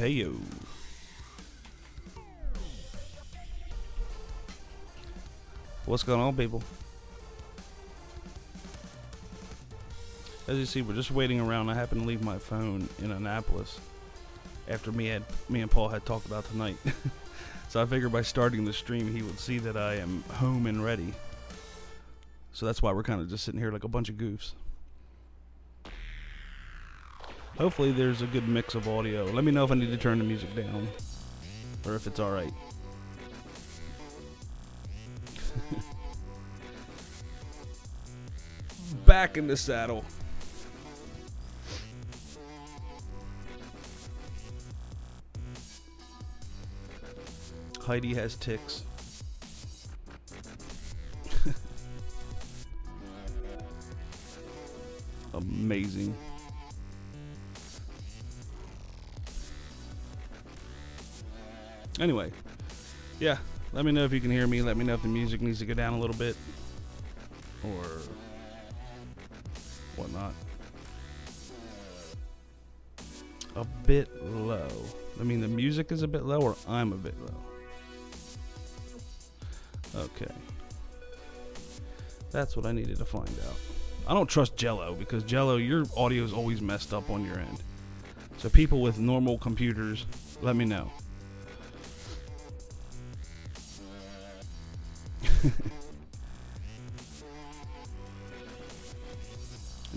Hey yo. What's going on, people? As you see, we're just waiting around. I happened to leave my phone in Annapolis after me and Paul had talked about tonight. So I figured by starting the stream, he would see that I am home and ready. So that's why we're kind of just sitting here like a bunch of goofs. Hopefully there's a good mix of audio. Let me know if I need to turn the music down or if it's alright. Back in the saddle. Heidi has ticks. Amazing. Anyway, yeah, let me know if you can hear me. Let me know if the music needs to go down a little bit or whatnot. A bit low. I mean, the music is a bit low or I'm a bit low. Okay. That's what I needed to find out. I don't trust Jello because Jello, your audio is always messed up on your end. So people with normal computers, let me know.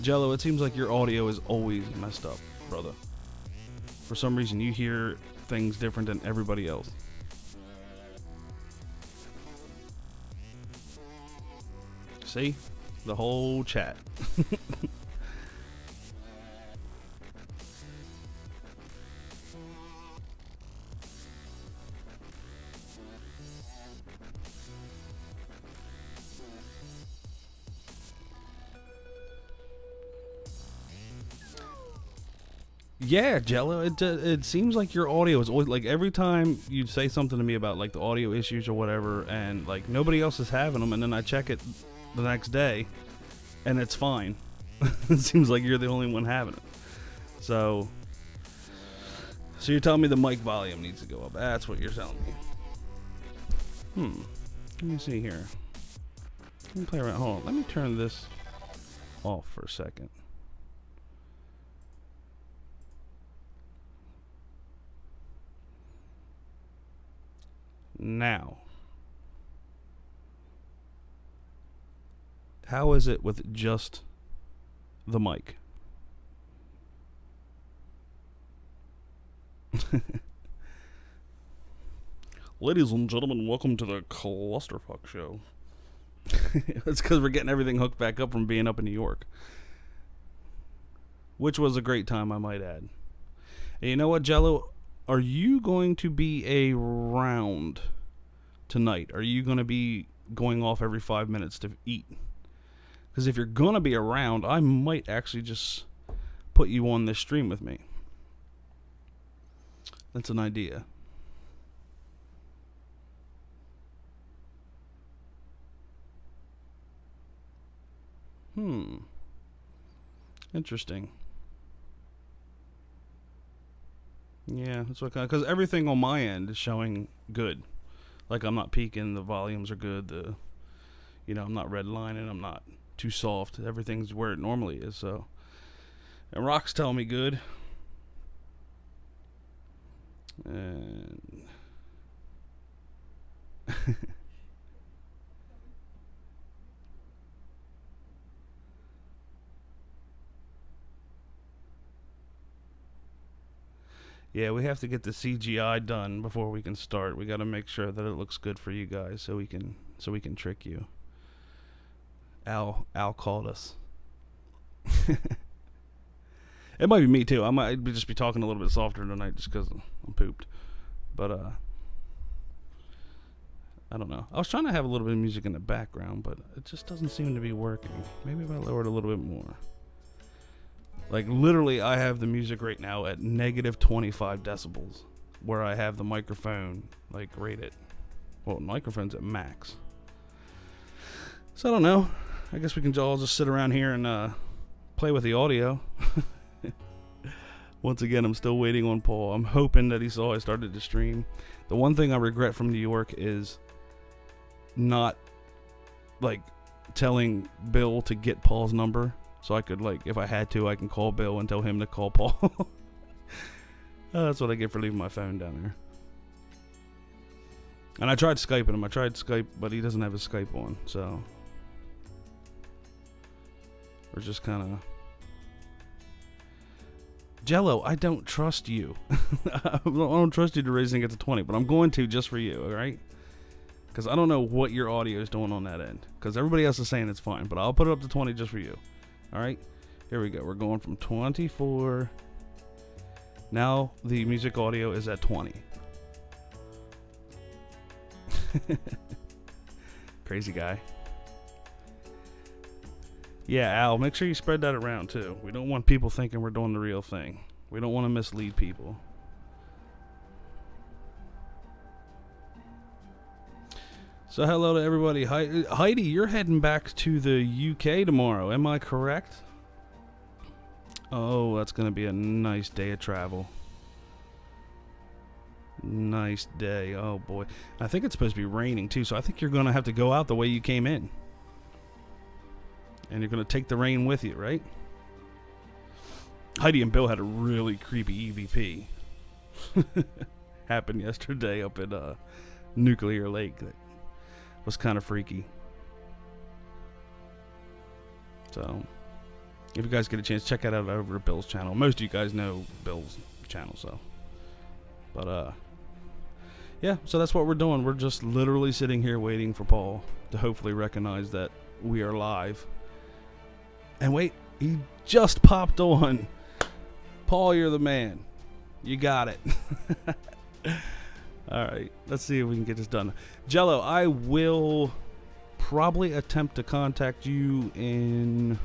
Jello, it seems like your audio is always messed up, brother. For some reason, you hear things different than everybody else. See? The whole chat. Yeah, Jello, it seems like your audio is always, like, every time you say something to me about, like, the audio issues or whatever, and, like, nobody else is having them, and then I check it the next day, and it's fine. It seems like you're the only one having it. So you're telling me the mic volume needs to go up. That's what you're telling me. Let me see here. Let me play around. Hold on. Let me turn this off for a second. Now, how is it with just the mic? Ladies and gentlemen, welcome to the Clusterfuck Show. It's because we're getting everything hooked back up from being up in New York. Which was a great time, I might add. And you know what, Jello? Are you going to be around tonight? Are you going to be going off every 5 minutes to eat? Because if you're going to be around, I might actually just put you on this stream with me. That's an idea. Interesting. Yeah, that's what kind of, because everything on my end is showing good. Like, I'm not peaking, the volumes are good, I'm not redlining, I'm not too soft. Everything's where it normally is, so. And Rock's telling me good. And yeah, we have to get the CGI done before we can start. We got to make sure that it looks good for you guys, so we can trick you. Al called us. It might be me too. I might just be talking a little bit softer tonight just because I'm pooped. But I don't know. I was trying to have a little bit of music in the background, but it just doesn't seem to be working. Maybe if I lower it a little bit more. Like, literally, I have the music right now at negative 25 decibels, where I have the microphone, like, rated. Well, the microphone's at max. So, I don't know. I guess we can all just sit around here and play with the audio. Once again, I'm still waiting on Paul. I'm hoping that he saw I started to stream. The one thing I regret from New York is not, like, telling Bill to get Paul's number. So I could, like, if I had to, I can call Bill and tell him to call Paul. That's what I get for leaving my phone down there. And I tried Skyping him. I tried Skype, but he doesn't have his Skype on, so we're just kind of... Jello, I don't trust you. I don't trust you to raise it to 20, but I'm going to just for you, alright? Because I don't know what your audio is doing on that end. Because everybody else is saying it's fine, but I'll put it up to 20 just for you. Alright? Here we go. We're going from 24. Now the music audio is at 20. Crazy guy. Yeah, Al, make sure you spread that around too. We don't want people thinking we're doing the real thing. We don't want to mislead people. So hello to everybody. Heidi, you're heading back to the UK tomorrow. Am I correct? Oh, that's going to be a nice day of travel. Nice day. Oh boy. I think it's supposed to be raining too, so I think you're going to have to go out the way you came in. And you're going to take the rain with you, right? Heidi and Bill had a really creepy EVP. Happened yesterday up at Nuclear Lake. That was kind of freaky. So, if you guys get a chance, check that out over at Bill's channel. Most of you guys know Bill's channel, so. But, yeah, so that's what we're doing. We're just literally sitting here waiting for Paul to hopefully recognize that we are live. And wait, he just popped on. Paul, you're the man. You got it. Alright, let's see if we can get this done. Jello, I will probably attempt to contact you in...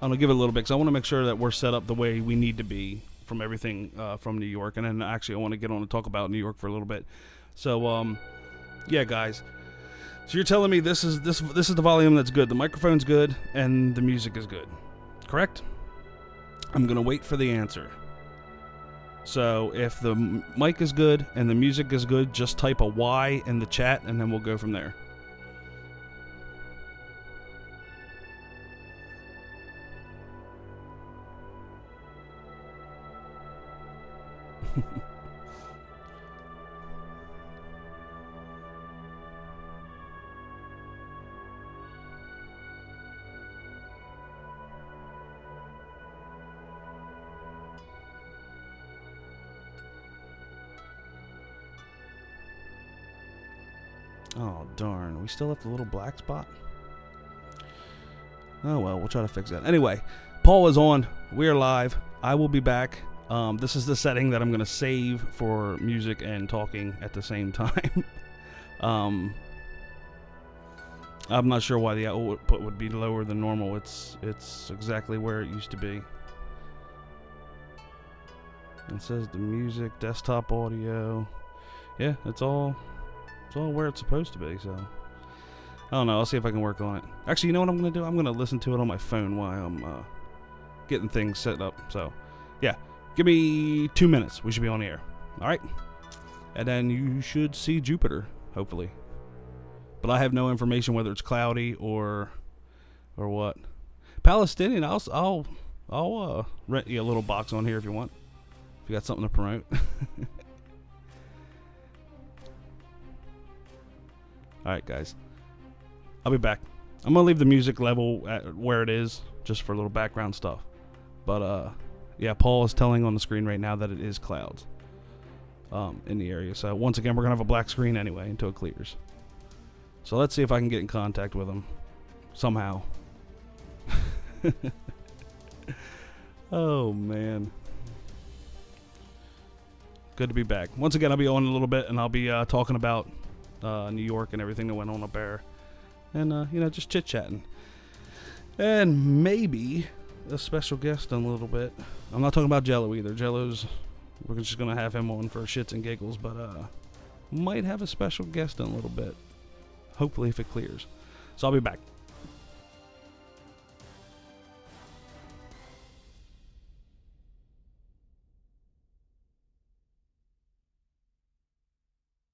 I'm going to give it a little bit because I want to make sure that we're set up the way we need to be from everything from New York. And then actually I want to get on and talk about New York for a little bit. So, yeah, guys. So you're telling me this is the volume that's good. The microphone's good and the music is good. Correct? I'm going to wait for the answer. So if the mic is good and the music is good, just type a Y in the chat and then we'll go from there. Oh, darn. We still have the little black spot? Oh, well, we'll try to fix that. Anyway, Paul is on. We're live. I will be back. This is the setting that I'm going to save for music and talking at the same time. I'm not sure why the output would be lower than normal. It's exactly where it used to be. It says the music, desktop audio. Yeah, it's all where it's supposed to be, so I don't know. I'll see if I can work on it. Actually, you know what I'm going to do? I'm going to listen to it on my phone while I'm getting things set up. So, yeah. Give me 2 minutes. We should be on the air. All right? And then you should see Jupiter, hopefully. But I have no information whether it's cloudy or what. Palestinian, I'll rent you a little box on here if you want. If you got something to promote. Alright, guys. I'll be back. I'm going to leave the music level at where it is, just for a little background stuff. But, yeah, Paul is telling on the screen right now that it is clouds in the area. So, once again, we're going to have a black screen anyway until it clears. So, let's see if I can get in contact with him somehow. Oh, man. Good to be back. Once again, I'll be on in a little bit, and I'll be talking about New York and everything that went on up there. And, you know, just chit-chatting. And maybe a special guest in a little bit. I'm not talking about Jello either. Jello's, we're just going to have him on for shits and giggles. But, might have a special guest in a little bit. Hopefully if it clears. So I'll be back.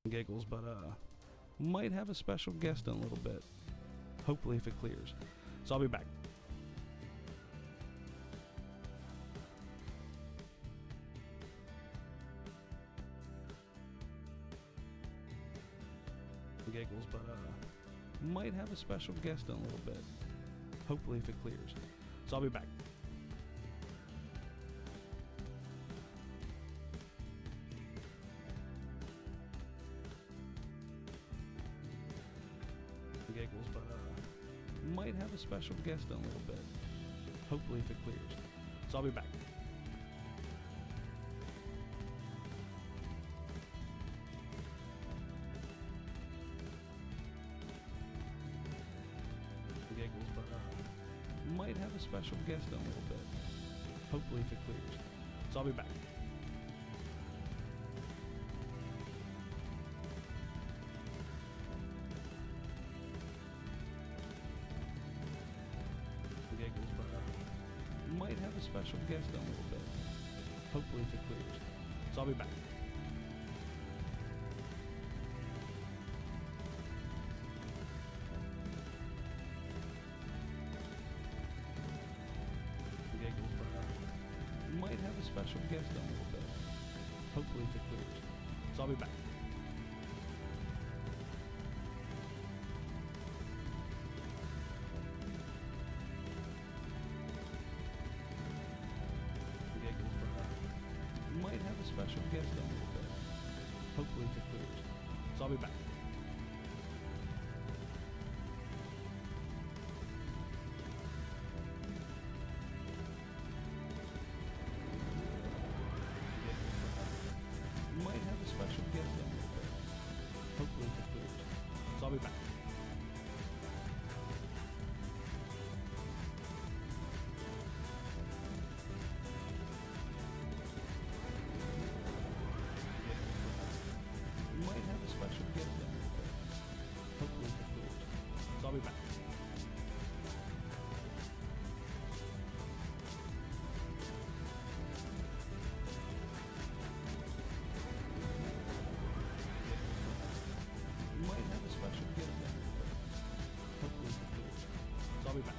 giggles, but might have a special guest in a little bit. Hopefully, if it clears. So I'll be back. Giggles, but might have a special guest in a little bit. Hopefully, if it clears. So I'll be back. Giggles, but might have a special guest in a little bit. Hopefully, if it clears. So I'll be back. Giggles, but might have a special guest in a little bit. Hopefully, if it clears. So I'll be back. Giggles, but might have a special guest in a little bit. Hopefully, if it clears. So I'll be back. Giggles, but might have a special guest in a little bit. Hopefully, if it clears. So I'll be back. Giggles, but might have a special guest in a little bit. Hopefully, if it clears. So I'll be back. Might have a special guest in a little bit. Hopefully, if it clears. So I'll be back. Might have a special guest in a little bit. Hopefully, if it clears. So I'll be back. Might have a special guest in a little bit. Hopefully, if it clears. So I'll be back.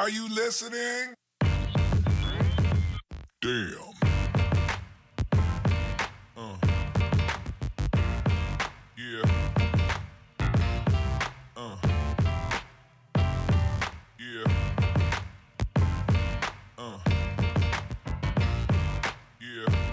Are you listening? Damn. Yeah. Yeah. Yeah.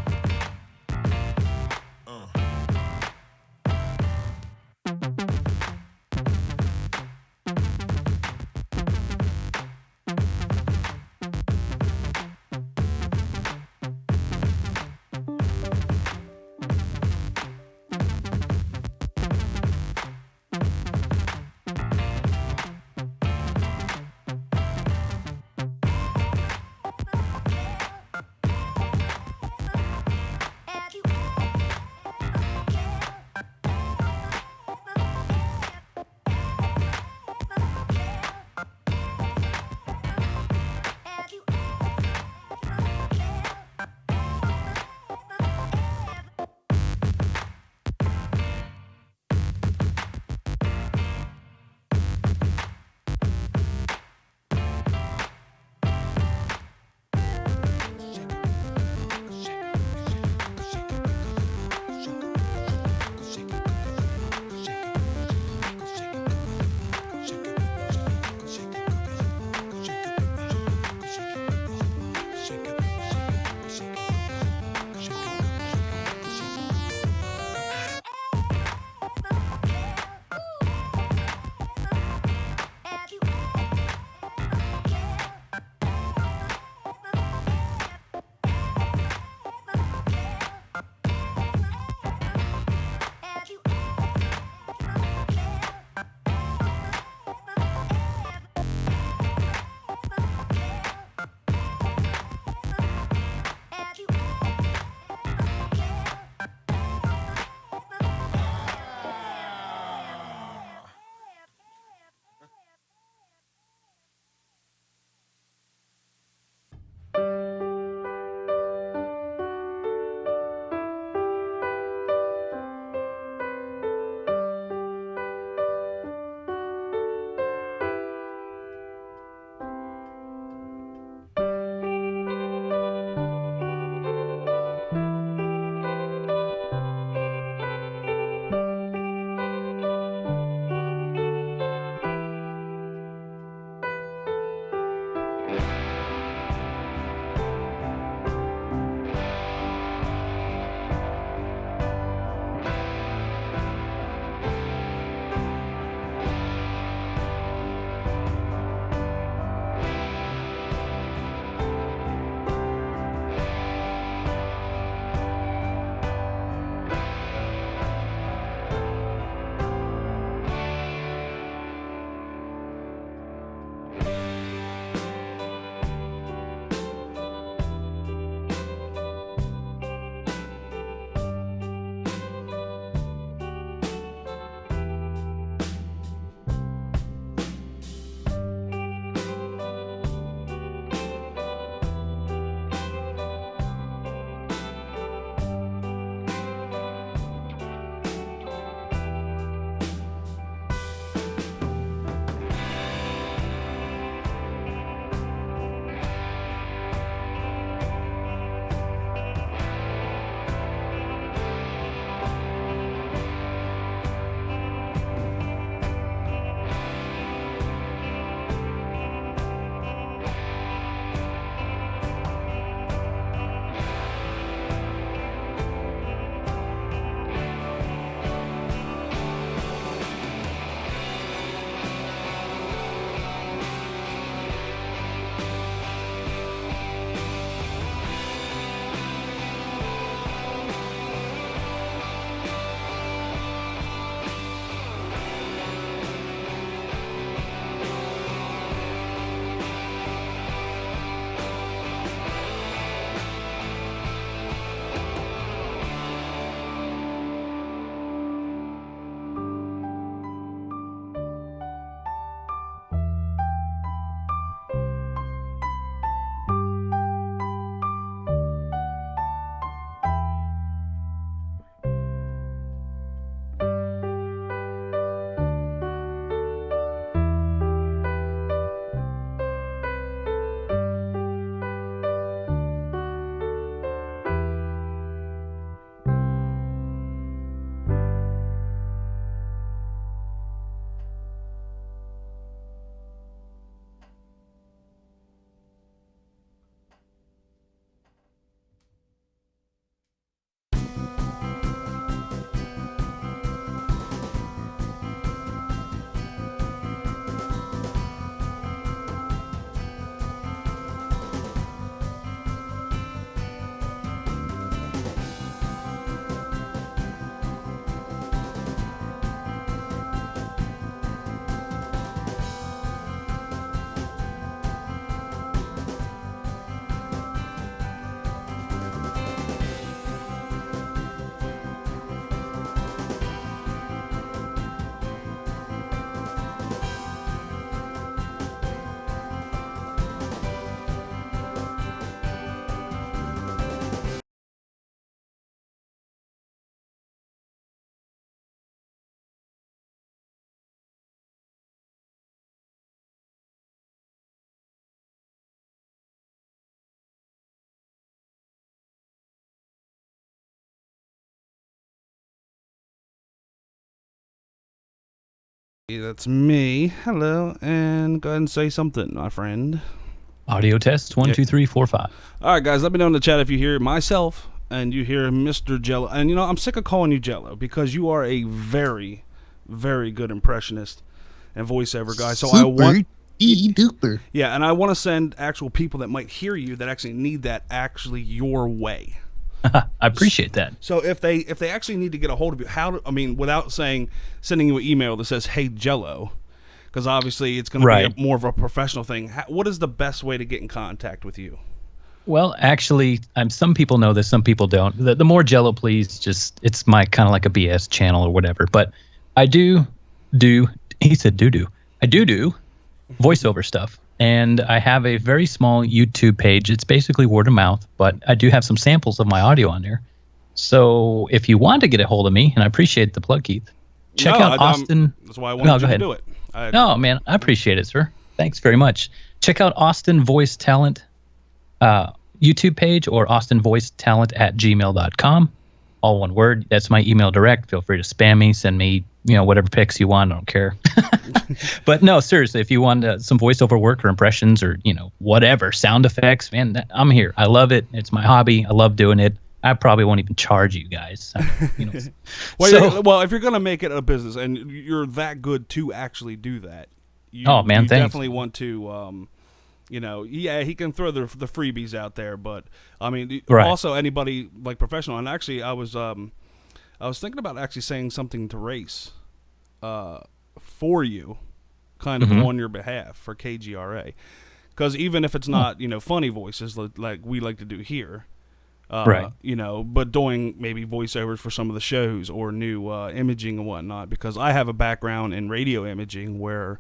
Hey, that's me. Hello, and go ahead and say something, my friend. Audio test one, Yeah. 2, 3, 4, 5. All right, guys, let me know in the chat if you hear myself and you hear Mr. Jello. And I'm sick of calling you Jello because you are a very, very good impressionist and voiceover guy. So I want duper. Yeah, and I want to send actual people that might hear you that actually need that actually your way. I appreciate that. So if they actually need to get a hold of you, without sending you an email that says, "Hey Jello," because obviously it's going to be more of a professional thing. What is the best way to get in contact with you? Well, actually, some people know this, some people don't. The more Jello, please, it's my kind of like a BS channel or whatever. But I do, he said do. I do voiceover stuff. And I have a very small YouTube page. It's basically word of mouth, but I do have some samples of my audio on there. So if you want to get a hold of me, and I appreciate the plug, Keith, check out Austin. That's why I wanted you to do it. No, man, I appreciate it, sir. Thanks very much. Check out Austin Voice Talent YouTube page or austinvoicetalent@gmail.com. All one word. That's my email direct. Feel free to spam me, send me, whatever pics you want. I don't care. But no, seriously, if you want some voiceover work or impressions or, whatever, sound effects, man, I'm here. I love it. It's my hobby. I love doing it. I probably won't even charge you guys. Well, if you're going to make it a business and you're that good to actually do that, you thanks. definitely want to, he can throw the freebies out there, but also anybody like professional. And actually, I was thinking about actually saying something to Race, for you, kind of on your behalf for KGRA, because even if it's not funny voices like we like to do here, but doing maybe voiceovers for some of the shows or new imaging and whatnot, because I have a background in radio imaging where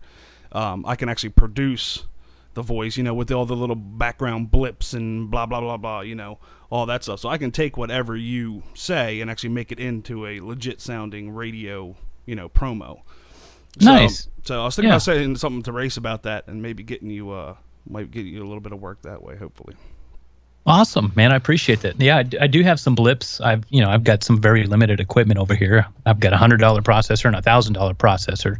I can actually produce the voice, with all the little background blips and blah, blah, blah, blah, all that stuff. So I can take whatever you say and actually make it into a legit sounding radio, promo. Nice. So I was thinking about saying something to Race about that and maybe getting you, might get you a little bit of work that way, hopefully. Awesome, man. I appreciate that. Yeah, I do have some blips. I've got some very limited equipment over here. I've got a $100 processor and a $1,000 processor.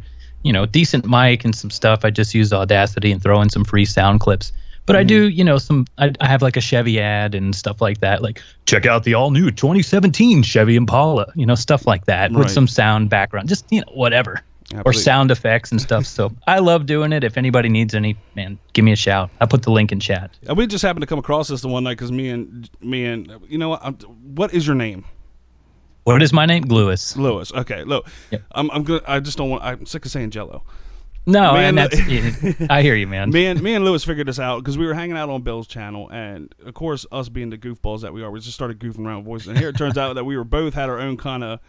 Decent mic and some stuff. I just use Audacity and throw in some free sound clips. But I do, I have like a Chevy ad and stuff like that. Like, check out the all new 2017 Chevy Impala, stuff like that with some sound background, just, whatever. Absolutely. Or sound effects and stuff. So I love doing it. If anybody needs any, man, give me a shout. I put the link in chat. And we just happened to come across this the one night because me and what is your name? What is my name? Lewis. Lewis. Okay. Look, yep. I'm good. I just don't want. I'm sick of saying Jello. No, and that's. I hear you, man. Me and Lewis figured this out because we were hanging out on Bill's channel, and of course, us being the goofballs that we are, we just started goofing around with voices. And here it turns out that we were both had our own kind of.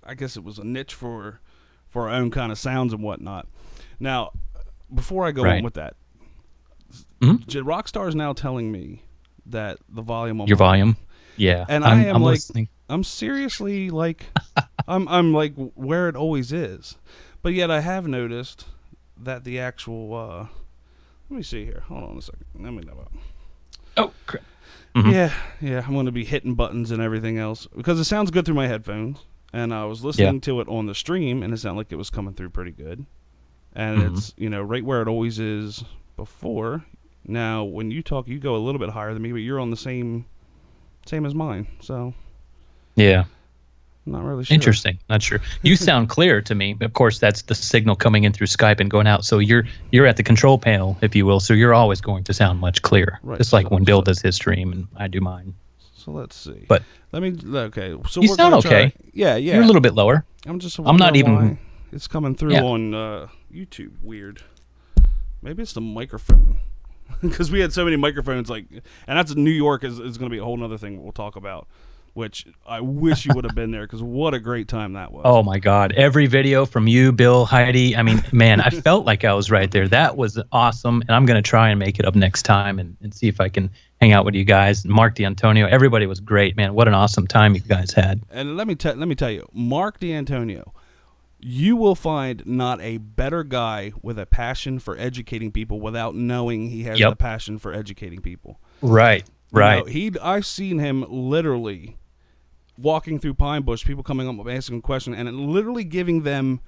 I guess it was a niche for our own kind of sounds and whatnot. Now, before I go on with that, Rockstar is now telling me that the volume on your volume. Yeah, and I'm like, listening. I'm seriously like, I'm like where it always is, but yet I have noticed that the actual. Let me see here. Hold on a second. Let me know. Oh, crap. Yeah. I'm going to be hitting buttons and everything else because it sounds good through my headphones, and I was listening to it on the stream, and it sounded like it was coming through pretty good, and it's right where it always is before. Now, when you talk, you go a little bit higher than me, but you're on the same as mine, so yeah, I'm not really sure. Interesting. Not sure. You sound clear to me. Of course, that's the signal coming in through Skype and going out. So you're at the control panel, if you will. So you're always going to sound much clearer. Right. Just like when Bill does his stream and I do mine. So let's see. But okay. So you sound okay. Yeah. You're a little bit lower. I'm not even. Why it's coming through on YouTube. Weird. Maybe it's the microphone. Because we had so many microphones, and that's New York is going to be a whole other thing we'll talk about, which I wish you would have been there because what a great time that was. Oh, my God. Every video from you, Bill, Heidi. I mean, man, I felt like I was right there. That was awesome, and I'm going to try and make it up next time and see if I can hang out with you guys. Mark D'Antonio, everybody was great, man. What an awesome time you guys had. And let me tell you, Mark D'Antonio, you will find not a better guy with a passion for educating people without knowing he has the passion for educating people. Right. I've seen him literally walking through Pine Bush, people coming up asking a question, and it literally giving them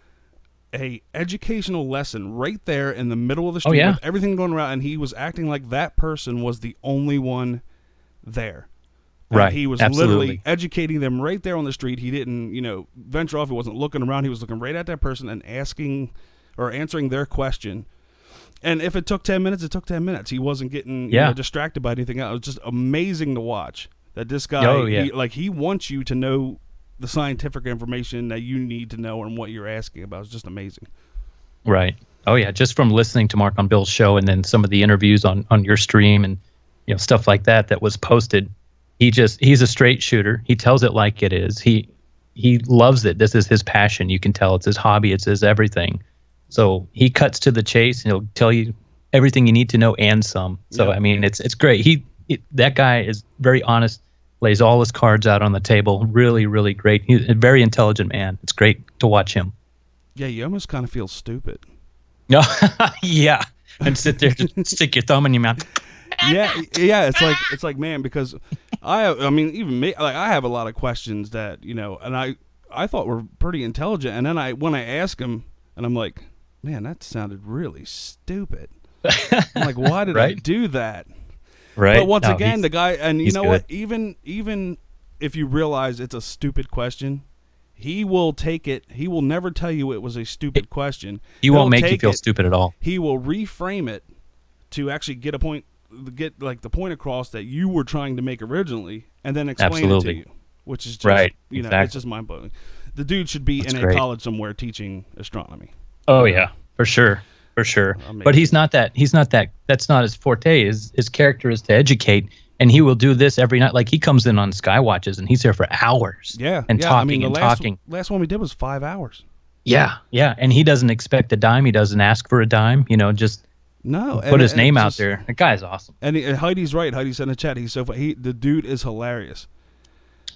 a educational lesson right there in the middle of the street with everything going around, and he was acting like that person was the only one there. Right. He was literally educating them right there on the street. He didn't, venture off. He wasn't looking around. He was looking right at that person and asking or answering their question. And if it took 10 minutes, it took 10 minutes. He wasn't getting distracted by anything else. It was just amazing to watch that this guy, he wants you to know the scientific information that you need to know and what you're asking about. It's just amazing. Right. Oh, yeah. Just from listening to Mark on Bill's show and then some of the interviews on your stream and stuff like that was posted. He's a straight shooter. He tells it like it is. He loves it. This is his passion. You can tell it's his hobby. It's his everything. So he cuts to the chase and he'll tell you everything you need to know and some. So, I mean, it's great. That guy is very honest, lays all his cards out on the table. Really, really great. He's a very intelligent man. It's great to watch him. Yeah, you almost kind of feel stupid. No, yeah. And sit there and stick your thumb in your mouth. Yeah. It's like, man, because even me, like, I have a lot of questions that, and I thought were pretty intelligent. And then when I ask him and I'm like, man, that sounded really stupid. I'm like, why did I do that? Right. But once again, the guy, and you know what, even if you realize it's a stupid question, he will take it. He will never tell you it was a stupid question. He won't make you feel stupid at all. He will reframe it to actually get the point across that you were trying to make originally, and then explain it to you, which is just, it's just mind blowing. The dude should be in a college somewhere teaching astronomy. Oh yeah, for sure. Amazing. But he's not that. That's not his forte. His character is to educate, and he will do this every night. Like, he comes in on sky watches and he's there for hours. Talking. Last one we did was 5 hours. Yeah, and he doesn't expect a dime. He doesn't ask for a dime. Just put his name out there. The guy's awesome. And Heidi's right. Heidi said in the chat, he's so funny. The dude is hilarious.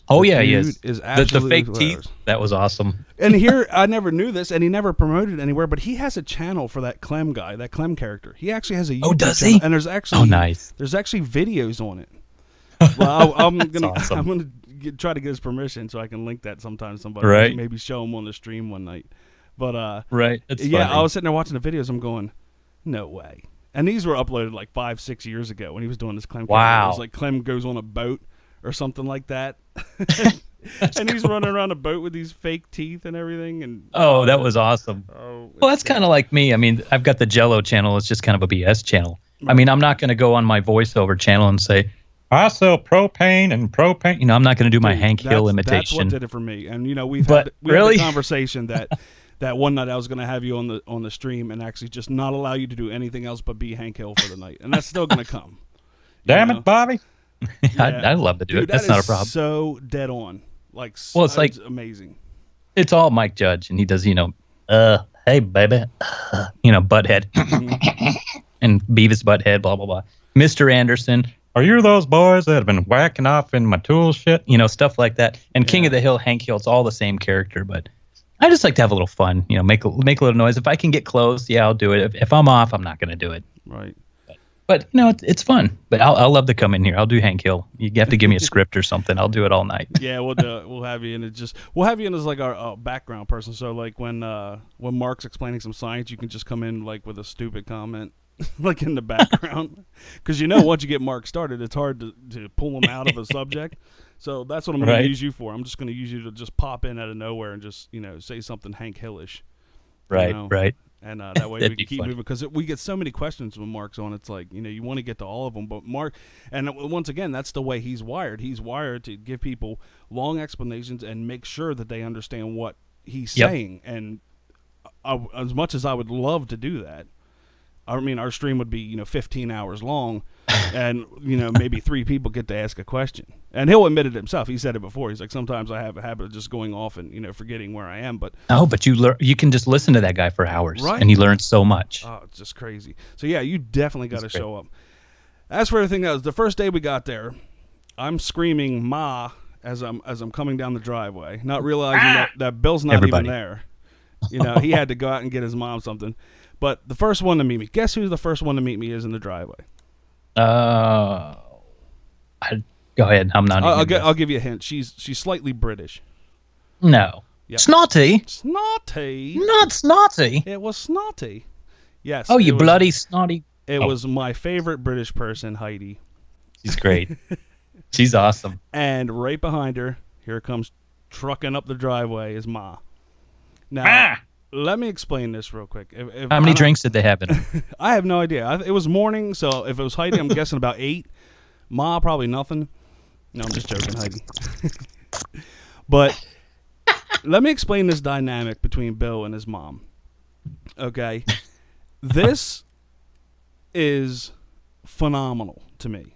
Oh, yeah, he is. Absolutely the fake hilarious. teeth, that was awesome. And here, I never knew this, and he never promoted anywhere, but he has a channel for that Clem guy, that Clem character. He actually has a YouTube does channel, he? and there's actually nice. There's actually videos on it. Well, I'm gonna try to get his permission so I can link that sometime to somebody. Right. Maybe show him on the stream one night. But right. It's funny. I was sitting there watching the videos. I'm going, no way. And these were uploaded like 5-6 years ago when he was doing this Clem. Wow. It was like Clem goes on a boat or something like that. And he's running around a boat with these fake teeth and everything. And that was awesome. Well, that's kind of like me. I mean, I've got the Jello channel. It's just kind of a BS channel. Right. I mean, I'm not going to go on my voiceover channel and say, I sell propane and propane. I'm not going to do my Hank Hill imitation. That's what did it for me. And we've had a conversation that one night I was going to have you on the stream and actually just not allow you to do anything else but be Hank Hill for the night, and that's still going to come. Damn it, Bobby! I'd love to do it. That's not a problem. So dead on. It's like amazing. It's all Mike Judge, and he does, hey baby, butthead, and Beavis butthead, blah blah blah. Mr. Anderson, are you those boys that have been whacking off in my tool shit? Stuff like that. And King of the Hill, Hank Hill, it's all the same character, but I just like to have a little fun, make a little noise. If I can get close, I'll do it. If I'm off, I'm not going to do it. Right. But it's fun. But I'll love to come in here. I'll do Hank Hill. You have to give me a script or something. I'll do it all night. Yeah, we'll do it. We'll have you in. We'll have you in as like our background person. So like when Mark's explaining some science, you can just come in like with a stupid comment, like in the background, because once you get Mark started, it's hard to pull him out of a subject. So that's what I'm going to use you for. I'm just going to use you to just pop in out of nowhere and just say something Hank Hillish. Right. And that way we can keep moving, because we get so many questions when Mark's on. It's like, you want to get to all of them. But Mark, and once again, that's the way he's wired. He's wired to give people long explanations and make sure that they understand what he's saying. And as much as I would love to do that, I mean, our stream would be, 15 hours long, and, maybe 3 people get to ask a question. And he'll admit it himself. He said it before. He's like, sometimes I have a habit of just going off and, forgetting where I am. But you can just listen to that guy for hours, right? And he learns so much. Oh, it's just crazy. So, yeah, you definitely got to show up. As for everything else, the first day we got there, I'm screaming "Ma" as I'm coming down the driveway, not realizing that Bill's not even there. He had to go out and get his mom something. But the first one to meet me, guess who the first one to meet me is in the driveway? Go ahead. I'm not even. I'll give you a hint. She's slightly British. No. Yep. Snotty. Snotty. Not snotty. It was Snotty. Yes. Oh, you bloody snotty. It was my favorite British person, Heidi. She's great. She's awesome. And right behind her, here comes trucking up the driveway is Ma. Now, let me explain this real quick. How many drinks did they have in them? I have no idea. It was morning, so if it was Heidi, I'm guessing about 8. Ma, probably nothing. No, I'm just joking, Heidi. But let me explain this dynamic between Bill and his mom. Okay? This is phenomenal to me.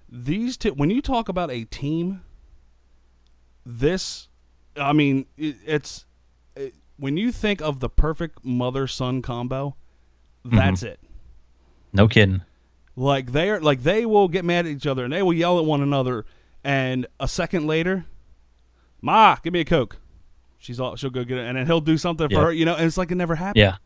These two, when you talk about a team, it's when you think of the perfect mother-son combo, that's it. No kidding. Like they will get mad at each other and they will yell at one another, and a second later, Ma, give me a Coke. She'll go get it, and then he'll do something for her, and it's like it never happened. Yeah.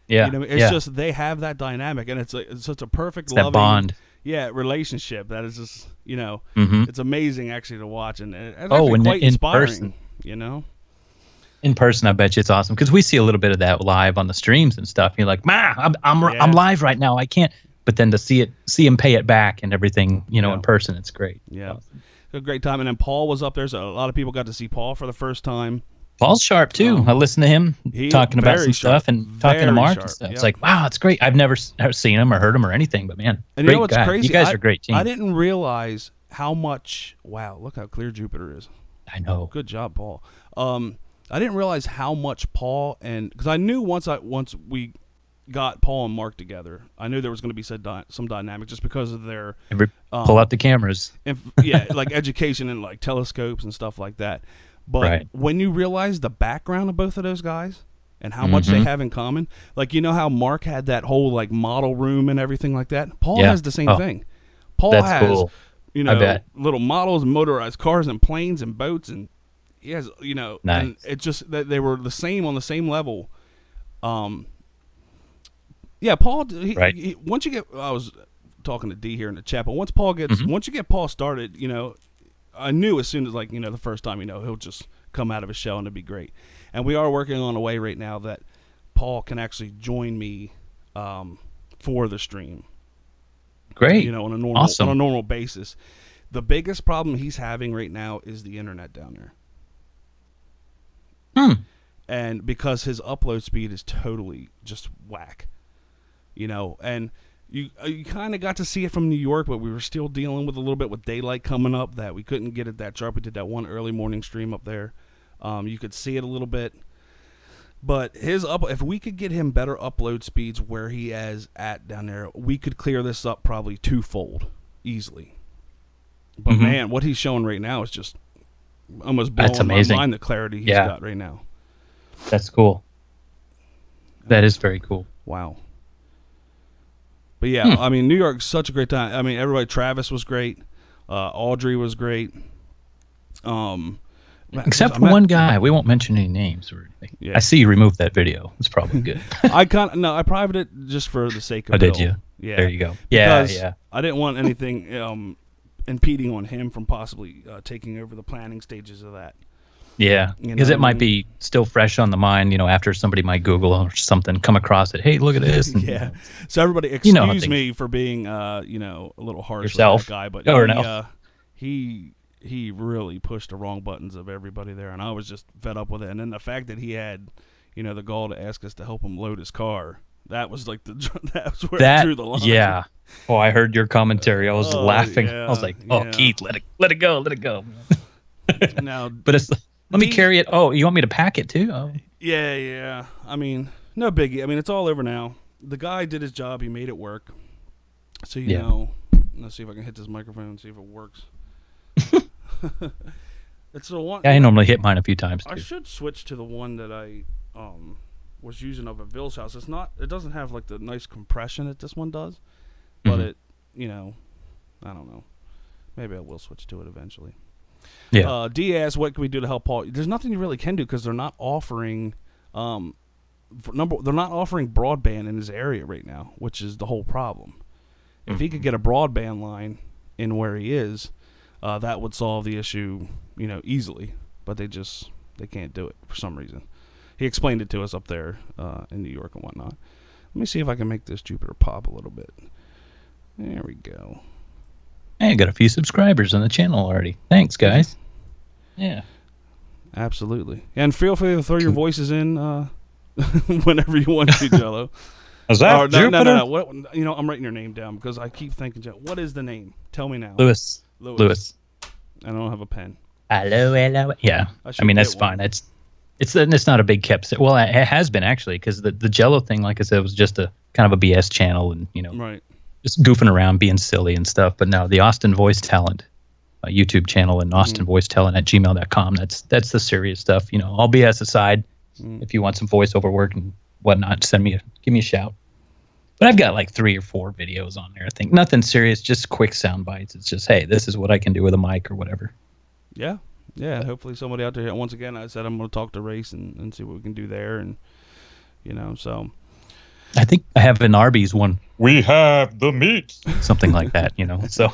Yeah. It's just they have that dynamic, and it's such a perfect that loving bond. Yeah, relationship that is just it's amazing actually to watch, and it's Oh, actually and quite in inspiring. person. In person, I bet you it's awesome because we see a little bit of that live on the streams and stuff. You're like, Ma, I'm live right now. I can't. But then to see him pay it back and everything, in person, it's great. Yeah, awesome. A great time. And then Paul was up there, so a lot of people got to see Paul for the first time. Paul's sharp too. I listened to him talking about some stuff and talking to Mark and stuff. Yep. It's like, wow, it's great. I've never seen him or heard him or anything, but man, and great you know what's guy. crazy? You guys are a great team. I didn't realize how much. Wow, look how clear Jupiter is. I know. Good job, Paul. I didn't realize how much Paul because I knew once we got Paul and Mark together, I knew there was going to be some dynamic just because of their pull out the cameras. Like education and like telescopes and stuff like that. But when you realize the background of both of those guys and how much they have in common, like how Mark had that whole like model room and everything like that, Paul has the same thing. Paul has cool. Little models, motorized cars and planes and boats, and he has nice. And it's just that they were the same on the same level. Yeah, Paul. He, once you get, I was talking to D here in the chat, but once you get Paul started, I knew as soon as the first time, he'll just come out of his shell and it'll be great. And we are working on a way right now that Paul can actually join me for the stream. Great. On a normal basis. The biggest problem he's having right now is the internet down there. And because his upload speed is totally just whack. And you kind of got to see it from New York, but we were still dealing with a little bit with daylight coming up that we couldn't get it that sharp. We did that one early morning stream up there. You could see it a little bit. But if we could get him better upload speeds where he is at down there, we could clear this up probably twofold easily. But man, what he's showing right now is just almost blowing my mind, the clarity he's got right now. That's cool. That is very cool. Wow. But yeah, I mean, New York's such a great time. I mean, everybody, Travis was great. Audrey was great. Except for one guy. We won't mention any names or anything. Yeah. I see you removed that video. It's probably good. I privated it just for the sake of did Bill. you? Yeah. There you go. Because yeah. I didn't want anything impeding on him from possibly taking over the planning stages of that. Yeah, because it might be still fresh on the mind, after somebody might Google or something, come across it. Hey, look at this. And, yeah. So everybody, excuse me for being, a little harsh yourself. with that guy, but he really pushed the wrong buttons of everybody there, and I was just fed up with it. And then the fact that he had, the gall to ask us to help him load his car, that was like that's where it drew the line. Yeah. Oh, I heard your commentary. I was laughing. Yeah, I was like, Keith, let it go. Now, but it's. Let me carry it. Oh, you want me to pack it too? Oh. Yeah. I mean, no biggie. I mean, it's all over now. The guy did his job. He made it work. So, let's see if I can hit this microphone and see if it works. It's the one. I normally hit mine a few times too. I should switch to the one that I was using up at Bill's house. It doesn't have like the nice compression that this one does, but it, I don't know. Maybe I will switch to it eventually. Yeah. D asks, what can we do to help Paul? There's nothing you really can do because they're not offering, they're not offering broadband in his area right now, which is the whole problem. If he could get a broadband line in where he is, that would solve the issue, easily. But they can't do it for some reason. He explained it to us up there in New York and whatnot. Let me see if I can make this Jupiter pop a little bit. There we go. Hey, I got a few subscribers on the channel already. Thanks, guys. Yeah. Absolutely. And feel free to throw your voices in whenever you want to, Jello. Is that Jupiter? No. What, I'm writing your name down because I keep thinking, what is the name? Tell me now. Lewis. I don't have a pen. Hello. Yeah. I mean, that's fine. It's not a big kept. Well, it has been actually, because the Jello thing, like I said, was just a kind of a BS channel, and right, just goofing around, being silly and stuff. But no, the Austin Voice Talent YouTube channel and Austin Voice Talent at gmail.com. That's the serious stuff. All BS aside, if you want some voiceover work and whatnot, give me a shout. But I've got like 3 or 4 videos on there. I think nothing serious, just quick sound bites. It's just, hey, this is what I can do with a mic or whatever. Yeah. Yeah, hopefully somebody out there. Once again, I said I'm going to talk to Race and see what we can do there, and so. I think I have an Arby's one. We have the meat, something like that. So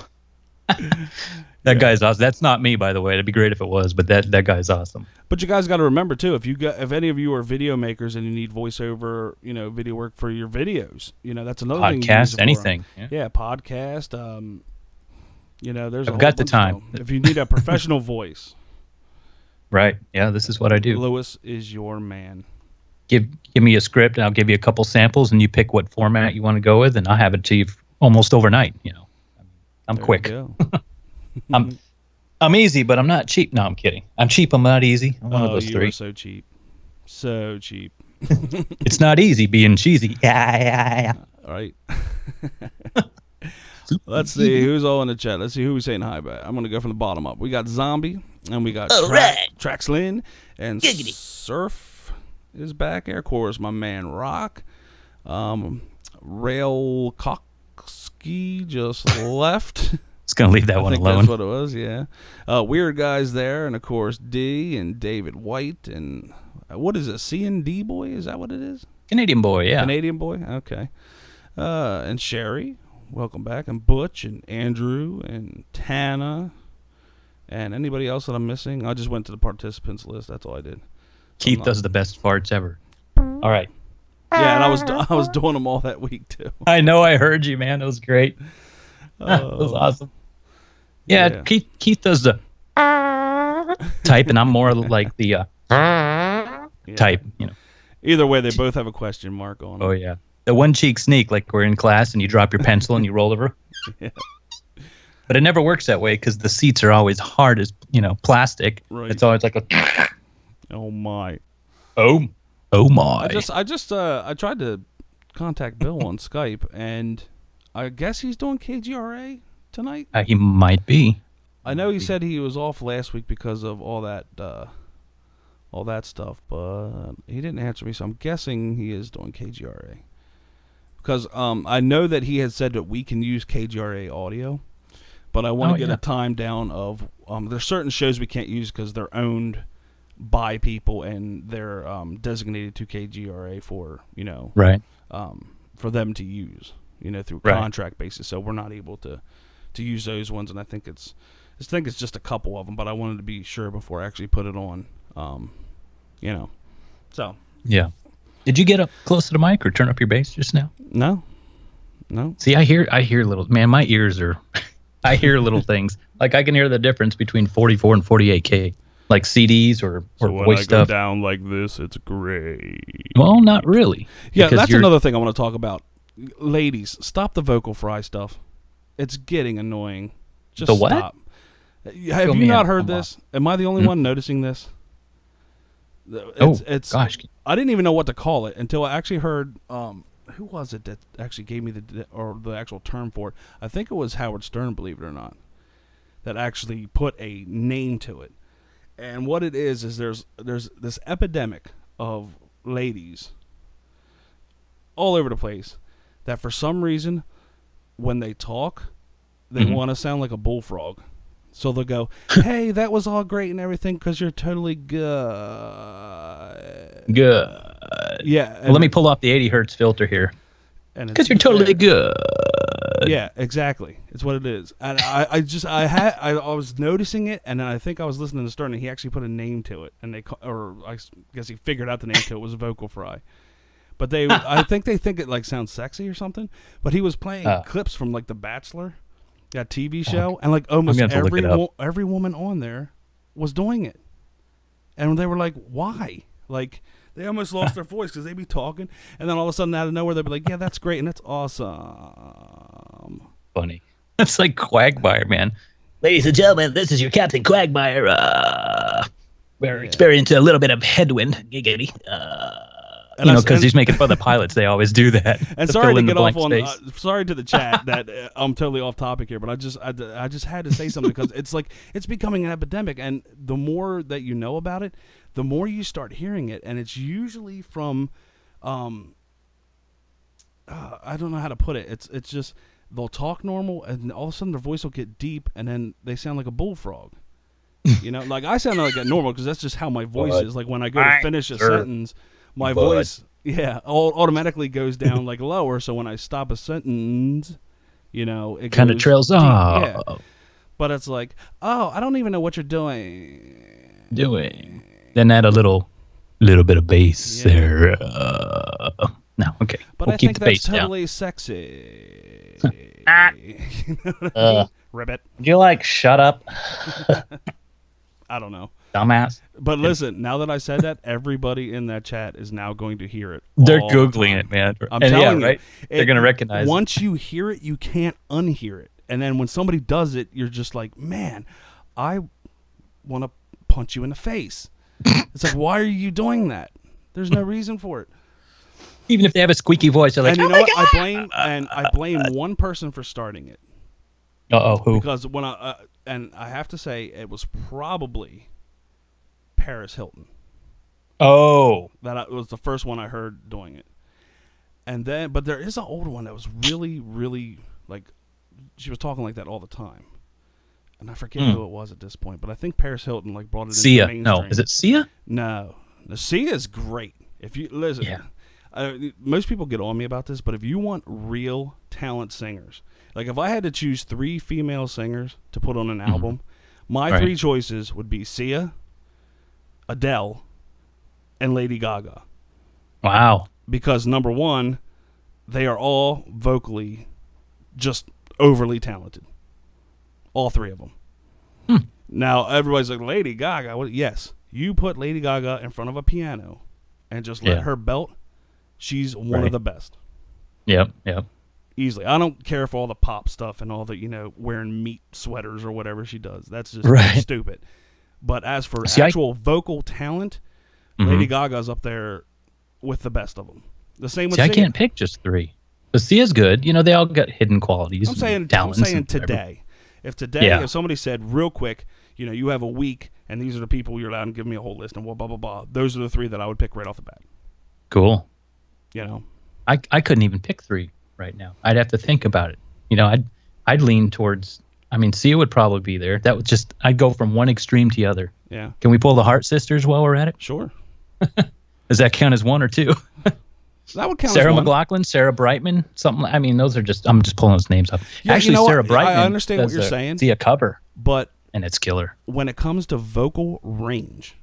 that guy's awesome. That's not me, by the way. It'd be great if it was, but that guy's awesome. But you guys got to remember too, if any of you are video makers and you need voiceover, video work for your videos, that's another thing. Podcast, anything. Yeah, podcast. I've got the time. If you need a professional voice. Right. Yeah, this is what I do. Lewis is your man. Give me a script, and I'll give you a couple samples, and you pick what format you want to go with, and I'll have it to you almost overnight. I'm quick. I'm easy, but I'm not cheap. No, I'm kidding. I'm cheap. I'm not easy. I'm one of those 3. Are so cheap. So cheap. It's not easy being cheesy. Yeah. All right. Let's see who's all in the chat. Let's see who we're saying hi about. I'm going to go from the bottom up. We got Zombie, and we got Traxlin, and Giggity. Surf is back. Air Course, my man Rock. Rail Coxky just left. It's going to leave that one alone. That's what it was, yeah. Weird Guys there, and of course D and David White, and what is it, C&D Boy? Is that what it is? Canadian Boy, yeah. Canadian Boy, okay. And Sherry. Welcome back. And Butch and Andrew and Tana and anybody else that I'm missing. I just went to the participants list. That's all I did. Keith does the best farts ever. All right. Yeah, and I was doing them all that week too. I know. I heard you, man. It was great. It was awesome. Yeah. Keith does the type, and I'm more like the type. Either way, they both have a question mark on them. Oh yeah. The one cheek sneak, like we're in class and you drop your pencil and you roll over. Yeah. But it never works that way because the seats are always hard as, plastic. Right. It's always like a... Oh, my. Oh, my. I tried to contact Bill on Skype, and I guess he's doing KGRA tonight. He might be. I know he said he was off last week because of all that stuff, but he didn't answer me, so I'm guessing he is doing KGRA. Because I know that he had said that we can use KGRA audio, but I want to get a time down of there's certain shows we can't use because they're owned by people and they're designated to KGRA for for them to use through contract basis. So we're not able to use those ones, and I think it's just a couple of them, but I wanted to be sure before I actually put it on. So yeah. Did you get up close to the mic or turn up your bass just now? No. See, I hear little, man, my ears are, I hear little things. Like I can hear the difference between 44 and 48K, like CDs or voice stuff. When I go down like this, it's great. Well, not really. Yeah, that's another thing I want to talk about. Ladies, stop the vocal fry stuff. It's getting annoying. Just the what? Stop. Have you not heard this? Am I the only one noticing this? Gosh. I didn't even know what to call it until I actually heard, who was it that actually gave me the actual term for it? I think it was Howard Stern, believe it or not, that actually put a name to it. And what it is there's this epidemic of ladies all over the place that for some reason when they talk, they want to sound like a bullfrog. So they'll go, hey, that was all great and everything because you're totally good. Good. Yeah. Well, let me pull off the 80 hertz filter here. Because you're totally good. Yeah, exactly. It's what it is. And I was noticing it, and then I think I was listening to Stern, and he actually put a name to it, and I guess he figured out the name to it was vocal fry. But I think it like sounds sexy or something. But he was playing clips from like The Bachelor, that TV show, and like almost every woman on there was doing it, and they were like, "Why?" Like they almost lost their voice because they'd be talking, and then all of a sudden out of nowhere they'd be like, "Yeah, that's great and that's awesome." Funny. That's like Quagmire, man. Ladies and gentlemen, this is your Captain Quagmire. We're experiencing a little bit of headwind. Giggity. Because he's making fun of the pilots. They always do that. And sorry to get off on. Sorry to the chat that I'm totally off topic here, but I just had to say something because it's becoming an epidemic, and the more that you know about it, the more you start hearing it, and it's usually from, I don't know how to put it. It's just they'll talk normal, and all of a sudden their voice will get deep, and then they sound like a bullfrog. Like I sound like that normal because that's just how my voice is. Like when I go to finish a sentence. My voice, automatically goes down like lower. So when I stop a sentence, it kind of trails off. Yeah. But it's like, oh, I don't even know what you're doing. Then add a little bit of bass there. No, okay. But we'll I keep think the that's bass totally down. sexy. You know what I mean? Ribbit. Would you like shut up? I don't know. Dumbass. But listen, now that I said that, everybody in that chat is now going to hear it. They're Googling it, man. I'm telling you. Right? They're going to recognize once you hear it, you can't unhear it. And then when somebody does it, you're just like, man, I want to punch you in the face. It's like, why are you doing that? There's no reason for it. Even if they have a squeaky voice, they're like, and you know what? I blame one person for starting it. Who? Because when I have to say, it was probably Paris Hilton. Oh, that was the first one I heard doing it, and then but there is an older one that was really, really like she was talking like that all the time, and I forget who it was at this point. But I think Paris Hilton like brought it into the mainstream. No, is it Sia? No, Sia is great. If you listen, most people get on me about this, but if you want real talent singers, like if I had to choose 3 female singers to put on an album, my 3 choices would be Sia, Adele, and Lady Gaga. Wow. Because number one, they are all vocally just overly talented. All 3 of them. Now, everybody's like, Lady Gaga. Well, yes, you put Lady Gaga in front of a piano and just let her belt. She's one of the best. Yep. Easily. I don't care for all the pop stuff and all the, wearing meat sweaters or whatever she does. That's just stupid. But as for actual vocal talent, Lady Gaga's up there with the best of them. The same with Sia. I can't pick just 3. But Sia's good. They all got hidden qualities. I'm saying today. If somebody said real quick, you have a week and these are the people you're allowed to give me a whole list and blah, blah, blah. Those are the 3 that I would pick right off the bat. Cool. I couldn't even pick 3 right now. I'd have to think about it. I'd lean towards, Sia would probably be there. That would I'd go from one extreme to the other. Yeah. Can we pull the Hart sisters while we're at it? Sure. Does that count as 1 or 2? That would count Sarah as 1. McLachlan, Sarah Brightman, something. Those are I'm just pulling those names up. Yeah, actually, Sarah Brightman. I understand what you're saying. Sia cover. But and it's killer. When it comes to vocal range,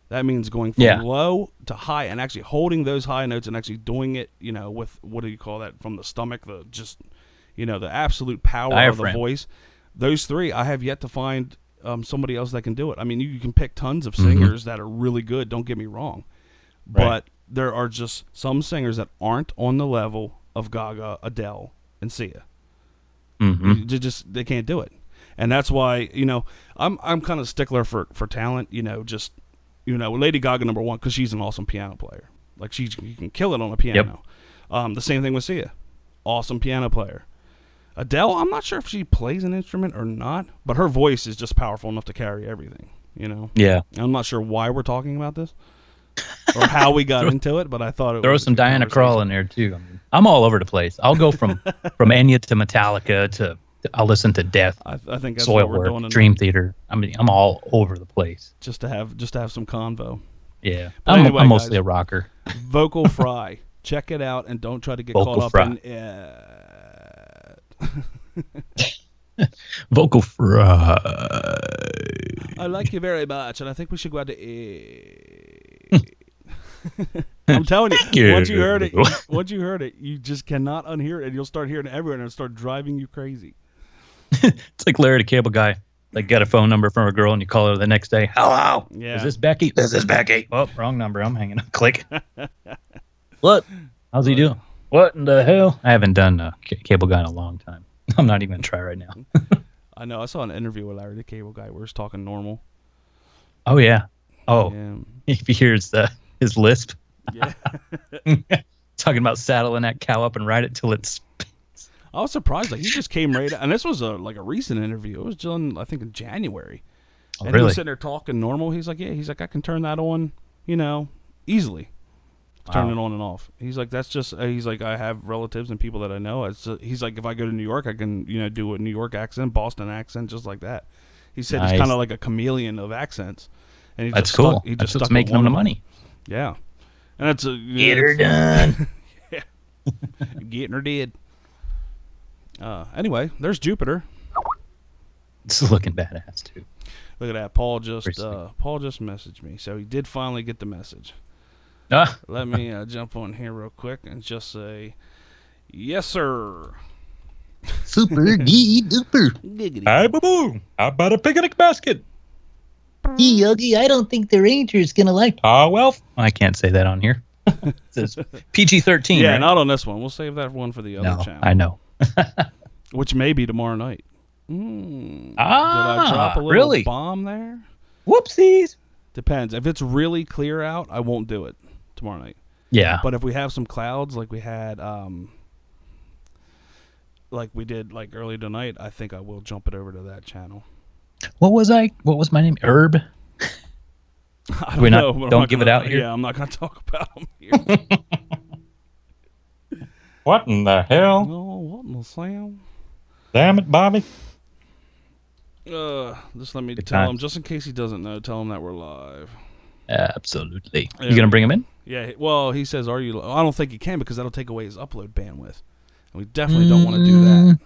that means going from low to high and actually holding those high notes and actually doing it, with, what do you call that, from the stomach, the absolute power of the voice. Those 3, I have yet to find somebody else that can do it. You can pick tons of singers that are really good, don't get me wrong. But there are just some singers that aren't on the level of Gaga, Adele, and Sia. They can't do it. And that's why, I'm kind of stickler for talent, Lady Gaga number 1 because she's an awesome piano player. Like you can kill it on a piano. The same thing with Sia, awesome piano player. Adele, I'm not sure if she plays an instrument or not, but her voice is just powerful enough to carry everything. Yeah. I'm not sure why we're talking about this or how we got into it, but I thought it throw was some Diana Krall in there too. I'm all over the place. I'll go from Enya to Metallica to I'll listen to Death. I think that's Soil what we're Work, doing. Dream Theater. I'm all over the place. Just to have some convo. Yeah, Anyway, I'm mostly guys, a rocker. Vocal Fry. Check it out and don't try to get Vocal caught up Fry. in it. Vocal fry. I like you very much, and I think we should go out to eat. I'm telling you, once you heard it, you just cannot unhear it, and you'll start hearing it everywhere, and it'll start driving you crazy. It's like Larry the Cable Guy. Like, got a phone number from a girl, and you call her the next day. Hello. Yeah. Is this Becky? This is Becky. Oh, wrong number. I'm hanging up. Click. What? How's he doing? What in the hell? I haven't done Cable Guy in a long time. I'm not even going to try right now. I know. I saw an interview with Larry the Cable Guy where he's talking normal. Oh, yeah. Oh, Yeah. if he hears his lisp. Yeah. Talking about saddling that cow up and ride it till it's... I was surprised. Like, he just came right out. And this was a recent interview. It was done, I think, in January. Oh, and really? he was sitting there talking normal. He's like, I can turn that on, easily. Turn it on and off. He's like, that's just, I have relatives and people that I know. He's like, if I go to New York, I can, do a New York accent, Boston accent, just like that. He said he's kind of like a chameleon of accents. And That's cool. That's what's making him the money. Yeah. And it's Get her done. Yeah. Getting her did. Anyway, there's Jupiter. It's looking badass, too. Look at that. Paul just messaged me. So he did finally get the message. Let me jump on here real quick and just say, yes, sir. Super duper. Giggity. Hi, boo-boo. How about a picnic basket? Hey, Yogi, I don't think the Ranger's gonna like. Oh, well. I can't say that on here. It says PG-13. Yeah, right? not on this one. We'll save that one for the other channel. I know. Which may be tomorrow night. Did I Ah, drop a little really? bomb there? Whoopsies. Depends. If it's really clear out, I won't do it tomorrow night. Yeah. But if we have some clouds like we had, like we did like early tonight, I think I will jump it over to that channel. What was my name? Herb? I don't know. But Don't give it out here? Yeah, I'm not going to talk about them here. What in the hell? Oh, what in the Sam? Damn it, Bobby. Just let me Good tell him, times. just in case he doesn't know, tell him that we're live. Absolutely. Yeah. You going to bring him in? Yeah, well, he says, are you? I don't think he can because that'll take away his upload bandwidth. And we definitely don't want to do that.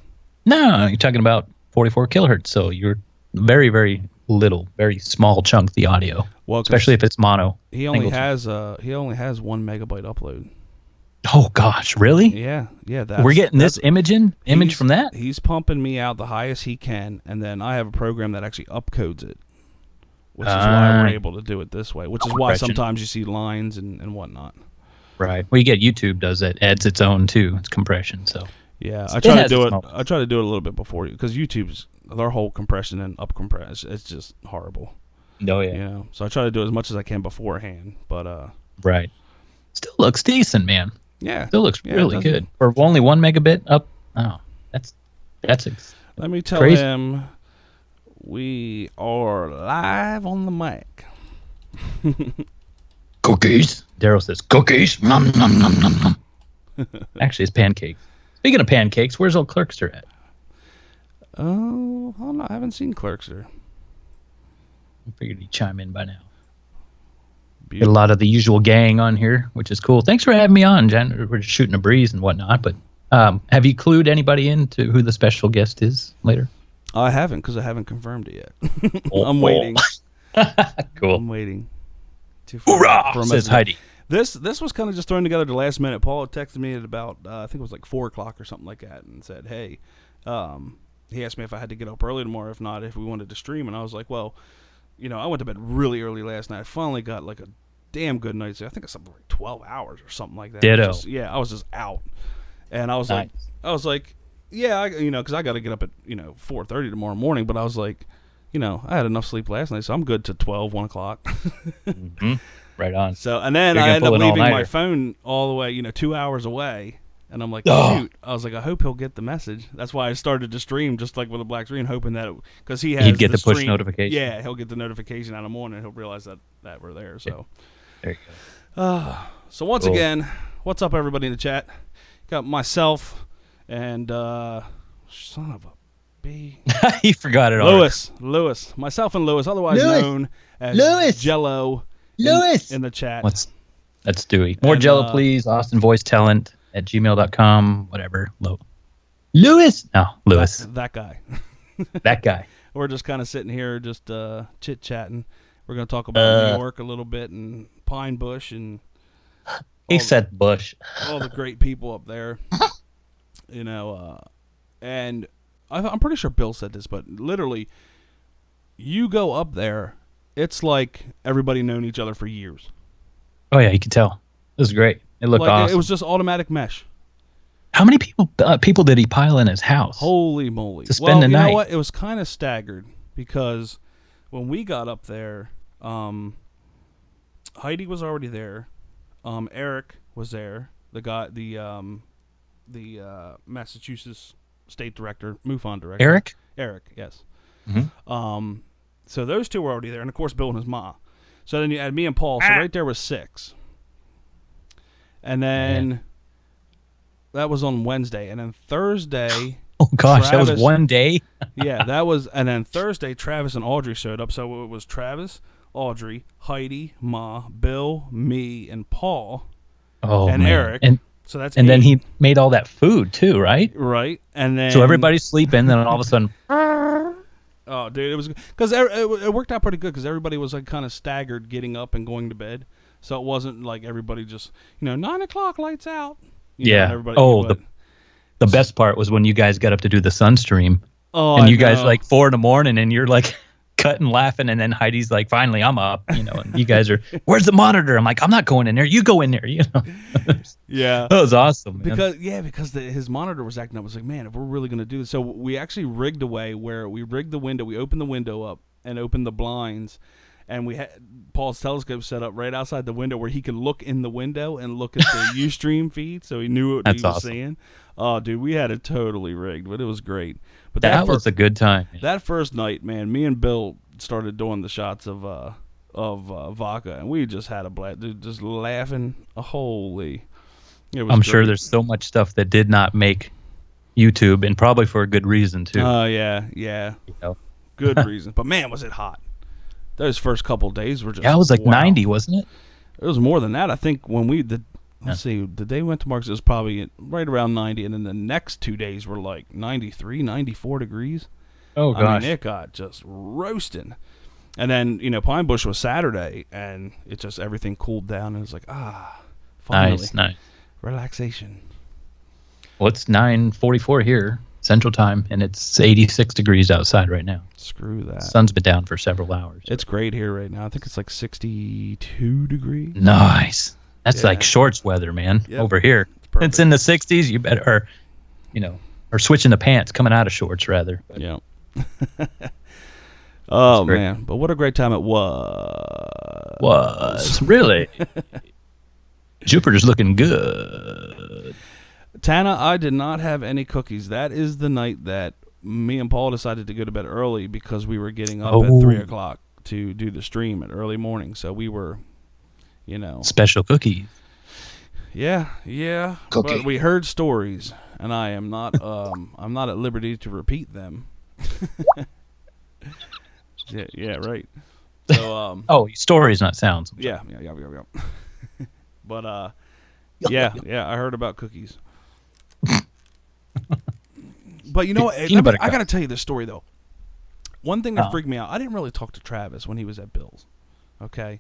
No, you're talking about 44 kilohertz, so you're very, very little, very small chunk of the audio, Well, especially if it's mono. he only has 1 megabyte upload. Oh, gosh, really? Yeah. We're getting this image from that? He's pumping me out the highest he can, and then I have a program that actually upcodes it, which is why we're able to do it this way, which is why Compression. sometimes you see lines and whatnot. Right. Well, you get YouTube does it, adds its own, too. It's compression, so. Yeah, I It try to has do its it. moments. I try to do it a little bit before you, because YouTube's their whole compression and up compress. It's just horrible. Oh, yeah. You know, so I try to do as much as I can beforehand. But Right. Still looks decent, man. yeah, Still looks Yeah, really it good. For only 1 megabit up. Oh, that's let me tell crazy. him we are live on the mic. Cookies. Daryl says cookies. Nom, nom, nom, nom, nom. Actually, it's pancakes. Speaking of pancakes, where's old Clerkster at? Oh, I don't know. I haven't seen Clerkster. I figured he'd chime in by now. Get a lot of the usual gang on here, which is cool. Thanks for having me on, Jen. We're just shooting a breeze and whatnot. But have you clued anybody in to who the special guest is later? I haven't, because I haven't confirmed it yet. I'm waiting. Cool. I'm waiting. Hoorah! for a Says message. Heidi. This was kind of just thrown together at the last minute. Paul had texted me at about I think it was like 4 o'clock or something like that, and said, "Hey," he asked me if I had to get up early tomorrow. If not, if we wanted to stream, and I was like, "Well, I went to bed really early last night. I finally got like a damn good night's sleep. I think it's something like 12 hours or something like that. Ditto. I was just out, and I was Nice. like, yeah, because I got to get up at 4:30 tomorrow morning. But I was like, I had enough sleep last night, so I'm good to 12, 1 o'clock. Mm-hmm. Right on. So, and then You're I gonna ended up pull an leaving my all-nighter. phone all the way, 2 hours away. And I'm like, Oh. shoot. I was like, I hope he'll get the message. That's why I started to stream just like with a black screen, hoping that because he has He'd get the push stream- notification. Yeah, he'll get the notification out of the morning. And he'll realize that we're there. So, There you go. so once Cool. again, what's up, everybody in the chat? Got myself and son of a b. You forgot it already. Lewis, myself and Lewis, otherwise Lewis. known as Lewis. Jello. Lewis. in the chat. That's Dewey. More And, Jello, please. Austin Voice Talent at gmail.com. Whatever. Lewis. No, Lewis. That guy. That guy. We're just kind of sitting here, just chit chatting. We're gonna talk about New York a little bit and Pine Bush and He said Bush. all the great people up there. And I'm pretty sure Bill said this, but literally, you go up there, it's like everybody known each other for years. Oh yeah, you could tell. It was great. It looked awesome. It was just automatic mesh. How many people did he pile in his house? Holy moly! To spend the night. You know what? It was kind of staggered because when we got up there, Heidi was already there. Eric was there. The Massachusetts State Director, MUFON Director. Eric? Eric, yes. Mm-hmm. So those two were already there, and of course Bill and his ma. So then you add me and Paul. So right there was 6. And then that was on Wednesday, and then Thursday. Oh gosh, Travis, that was one day. Yeah, that was, and then Thursday Travis and Audrey showed up. So it was Travis, Audrey, Heidi, Ma, Bill, me, and Paul, and man. Eric. So that's and 8. then he made all that food too, right? Right, and then so everybody's sleeping, then all of a sudden. Oh, dude, it was because it worked out pretty good because everybody was like kind of staggered getting up and going to bed. So it wasn't like everybody just 9 o'clock lights out. Everybody. The best part was when you guys got up to do the Sunstream. Oh, and you guys like 4 a.m. and you're like cutting laughing, and then Heidi's like, finally I'm up, and you guys are, where's the monitor? I'm like, I'm not going in there, you go in there, Yeah, that was awesome, man. because his monitor was acting up. I was like, man, if we're really gonna do this, so we actually rigged a way where we rigged the window, we opened the window up and opened the blinds, and we had Paul's telescope set up right outside the window where he could look in the window and look at the Ustream feed, so he knew what he was seeing. Oh, dude, we had it totally rigged, but it was great. But that was a good time, man. That first night, man, me and Bill started doing the shots of vodka, and we just had a blast, dude, just laughing. Holy, it was. I'm great. sure there's so much stuff that did not make YouTube, and probably for a good reason too. Oh yeah, good reason. But man, was it hot? Those first couple of days were just. Yeah, it was like wow. 90, wasn't it? It was more than that. I think when let's see, the day we went to Mark's, it was probably right around 90, and then the next 2 days were like 93, 94 degrees. Oh gosh, I mean, it got just roasting. And then Pine Bush was Saturday, and it just everything cooled down, and it was like finally, nice, relaxation. Well, it's 9:44 here Central Time, and it's 86 degrees outside right now. Screw that. Sun's been down for several hours. It's great here right now. I think it's like 62 degrees. Nice. That's like shorts weather, man. Yep. Over here, it's in the 60s. You better, or switching the pants, coming out of shorts rather. Yeah. Oh man, but what a great time it was. Really. Jupiter's looking good. Tana, I did not have any cookies. That is the night that me and Paul decided to go to bed early because we were getting up at 3 o'clock to do the stream at early morning. So we were, special cookies. Yeah. Cookie. But we heard stories, and I am not. I'm not at liberty to repeat them. Yeah, right. So stories, not sounds. Yeah. But yeah, I heard about cookies. But you know what? I got to tell you this story though. One thing that freaked me out. I didn't really talk to Travis when he was at Bill's. Okay.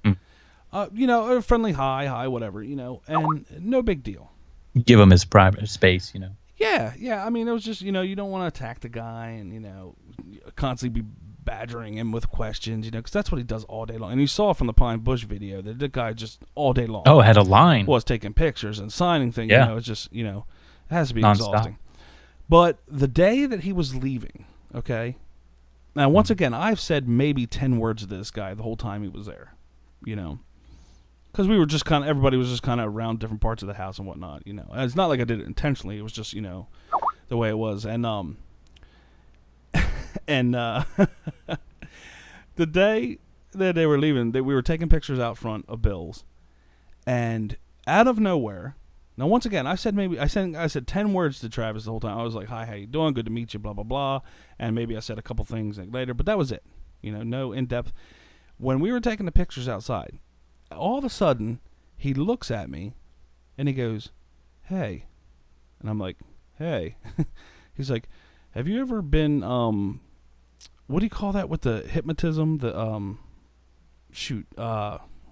A friendly hi, whatever, and no big deal. Give him his private space, Yeah. I mean, it was just, you don't want to attack the guy and, constantly be badgering him with questions, because that's what he does all day long. And you saw from the Pine Bush video that the guy just all day long. Oh, had a line. Was taking pictures and signing things. Yeah. It's just, it has to be Non-stop. exhausting. But the day that he was leaving, okay, now once again, I've said maybe 10 words to this guy the whole time he was there, because we were just everybody was just kind of around different parts of the house and whatnot, And it's not like I did it intentionally. It was just, the way it was. And, the day that they were leaving, we were taking pictures out front of Bill's, and out of nowhere, now once again, I said 10 words to Travis the whole time. I was like, "Hi, how you doing? Good to meet you." Blah blah blah, and maybe I said a couple things later, but that was it. No in depth. When we were taking the pictures outside, all of a sudden he looks at me, and he goes, "Hey," and I'm like, "Hey." He's like, have you ever been what do you call that with the hypnotism? The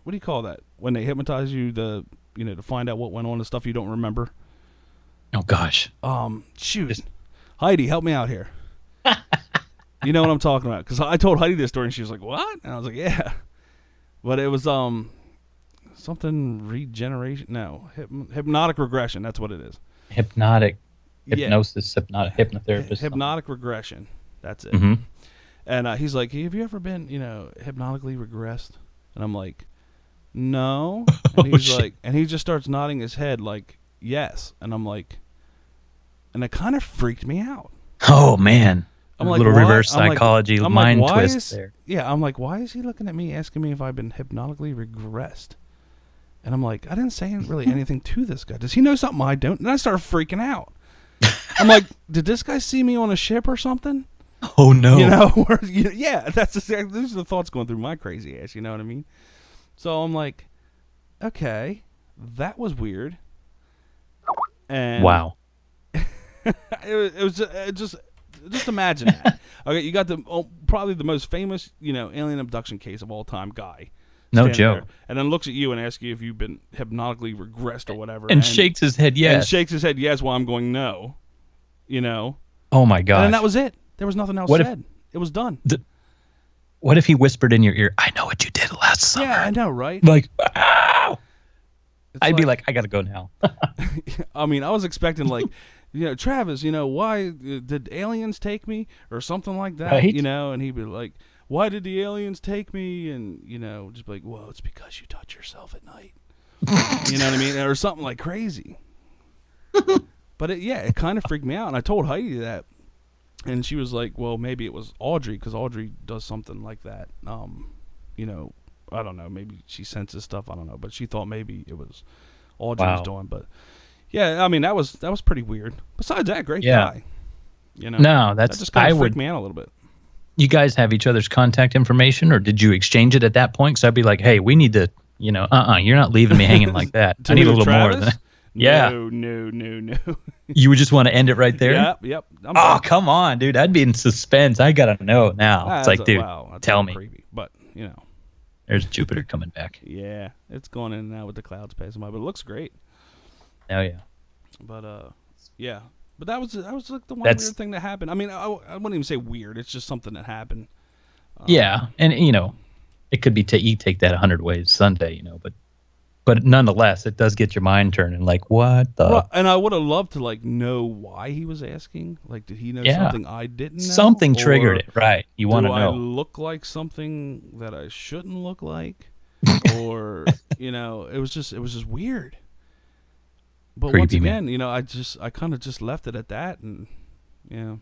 what do you call that when they hypnotize you? To find out what went on and stuff you don't remember. Oh gosh. Heidi, help me out here. You know what I'm talking about? Because I told Heidi this story and she was like, "What?" And I was like, "Yeah," but it was something regeneration. No, hypnotic regression. That's what it is. Hypnosis, hypnotherapist. Hypnotic regression. That's it. Mm-hmm. And he's like, "Have you ever been, hypnotically regressed?" And I'm like, "No." And he's like, and he just starts nodding his head like, "Yes." And I'm like, and it kind of freaked me out. Oh man. I'm a like, little why? reverse psychology mind twist there. Yeah, I'm like, why is he looking at me asking me if I've been hypnotically regressed? And I'm like, I didn't say really anything to this guy. Does he know something I don't? And I started freaking out. I'm like, did this guy see me on a ship or something? Oh no. Yeah, these are the thoughts going through my crazy ass, you know what I mean? So I'm like, okay, that was weird. And wow. it was just imagine that. Okay, you got probably the most famous, alien abduction case of all time guy. No joke. There, and then looks at you and asks you if you've been hypnotically regressed or whatever. And shakes his head yes. And shakes his head yes while I'm going no. Oh my god. And that was it. There was nothing else said. It was done. What if he whispered in your ear, "I know what you did last summer"? Yeah, I know, right? Like, ow! I'd be like, I gotta go now. I mean, I was expecting like, Travis, why did aliens take me or something like that? Right? And he'd be like, why did the aliens take me? And, just be like, well, it's because you touch yourself at night. You know what I mean? Or something like crazy. But it kind of freaked me out. And I told Heidi that. And she was like, well, maybe it was Audrey because Audrey does something like that. I don't know. Maybe she senses stuff. I don't know. But she thought maybe it was Audrey was doing. But, yeah, I mean, that was pretty weird. Besides that, great guy. No, that just kind of freaked me out a little bit. You guys have each other's contact information, or did you exchange it at that point? Because I'd be like, hey, we need to, you're not leaving me hanging like that. I need a little more than that. Yeah. No. You would just want to end it right there? Yep. Come on, dude. I'd be in suspense. I got to know now. It's like, dude, tell me. Creepy, but, There's Jupiter coming back. Yeah, it's going in and out with the clouds passing by, but it looks great. Oh, yeah. But, yeah. But that was like the one weird thing that happened. I mean, I wouldn't even say weird. It's just something that happened. Yeah, and it could be you take that 100 ways Sunday, but nonetheless, it does get your mind turning. Like, what the? Well, and I would have loved to know why he was asking. Like, did he know something I didn't know? Something triggered it, right? You want to know? Do I look like something that I shouldn't look like, or it was just weird. But Creepy, once again, I kind of just left it at that, and yeah.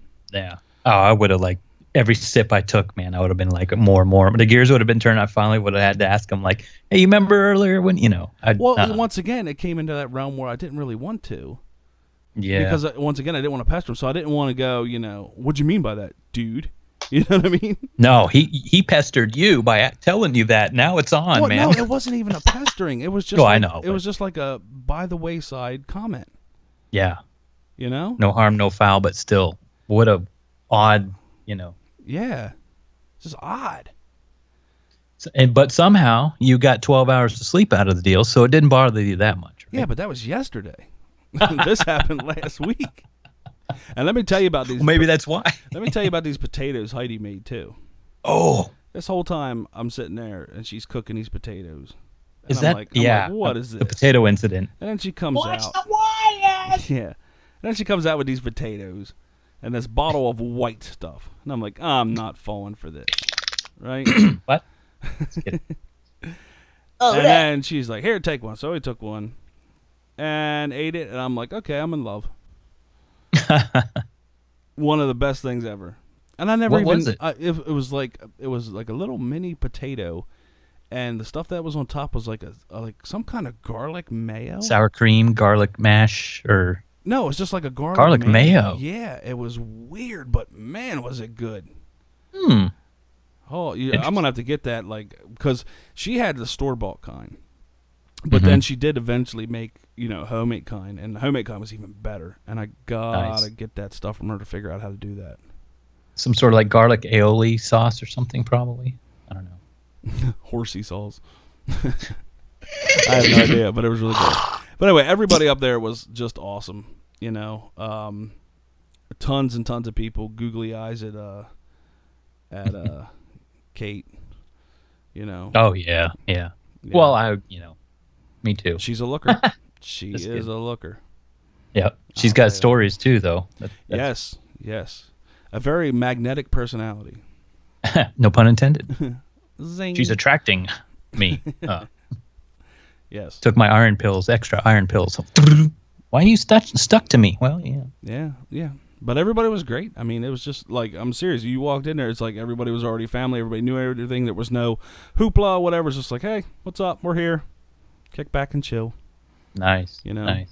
Oh, I would have every sip I took, man, I would have been like more and more. The gears would have been turned. I finally would have had to ask him like, "Hey, you remember earlier when once again, it came into that realm where I didn't really want to. Yeah. Because once again, I didn't want to pester him, so I didn't want to go. What'd you mean by that, dude? You know what I mean? No, he pestered you by telling you that. Now it's on, man. No, it wasn't even a pestering. It was just. I know. It was just like a by the wayside comment. Yeah. No harm, no foul, but still, what a odd, Yeah, it's just odd. But somehow you got 12 hours to sleep out of the deal, so it didn't bother you that much. Right? Yeah, but that was yesterday. This happened last week. And let me tell you about these. Well, maybe that's why. Let me tell you about these potatoes Heidi made too. Oh. This whole time I'm sitting there and she's cooking these potatoes. And is that? I'm like, what is this? The potato incident. And then she comes out. What's the wires? Yeah. And then she comes out with these potatoes and this bottle of white stuff. And I'm like, I'm not falling for this. Right? What? And then she's like, here, take one. So I took one and ate it. And I'm like, okay, I'm in love. One of the best things ever. And I never what even. Was it? It was like a little mini potato, and the stuff that was on top was like some kind of garlic mayo, sour cream, garlic mash, or no, it's just like a garlic mayo. Yeah, it was weird, but man, was it good. Oh, yeah, I'm gonna have to get that because she had the store-bought kind. But then she did eventually make, homemade kind, and the homemade kind was even better. And I gotta get that stuff from her to figure out how to do that. Some sort of like garlic aioli sauce or something, probably. I don't know. Horsey sauce. I have no idea, but it was really good. But anyway, everybody up there was just awesome. Tons and tons of people, googly eyes at Kate. Oh yeah. Well, me too. She's a looker. She is a looker. Yeah, she's got stories too, though. Yes. A very magnetic personality. No pun intended. Zing. She's attracting me. Yes. Took my extra iron pills. Why are you stuck to me? Well, yeah. Yeah. But everybody was great. I mean, it was just like, I'm serious. You walked in there, it's like everybody was already family. Everybody knew everything. There was no hoopla, whatever. It's just like, hey, what's up? We're here. Kick back and chill. Nice. Nice.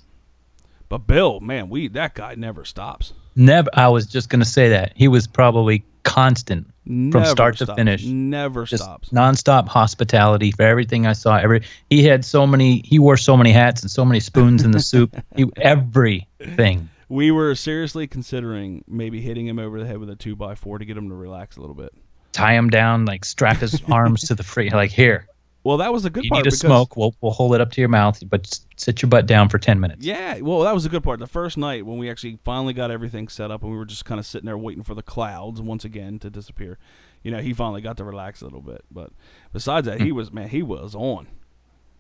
But Bill, man, that guy never stops. Never. I was just going to say that. He was probably constant from start to finish. Never just stops. Nonstop hospitality for everything I saw. He wore so many hats and so many spoons in the soup. Everything. We were seriously considering maybe hitting him over the head with a 2x4 to get him to relax a little bit. Tie him down, like strap his arms to the free, like here. Well, that was the good part. You need to smoke. We'll hold it up to your mouth, but sit your butt down for 10 minutes. Yeah, well, that was the good part. The first night when we actually finally got everything set up and we were just kind of sitting there waiting for the clouds once again to disappear. He finally got to relax a little bit. But besides that, he was on.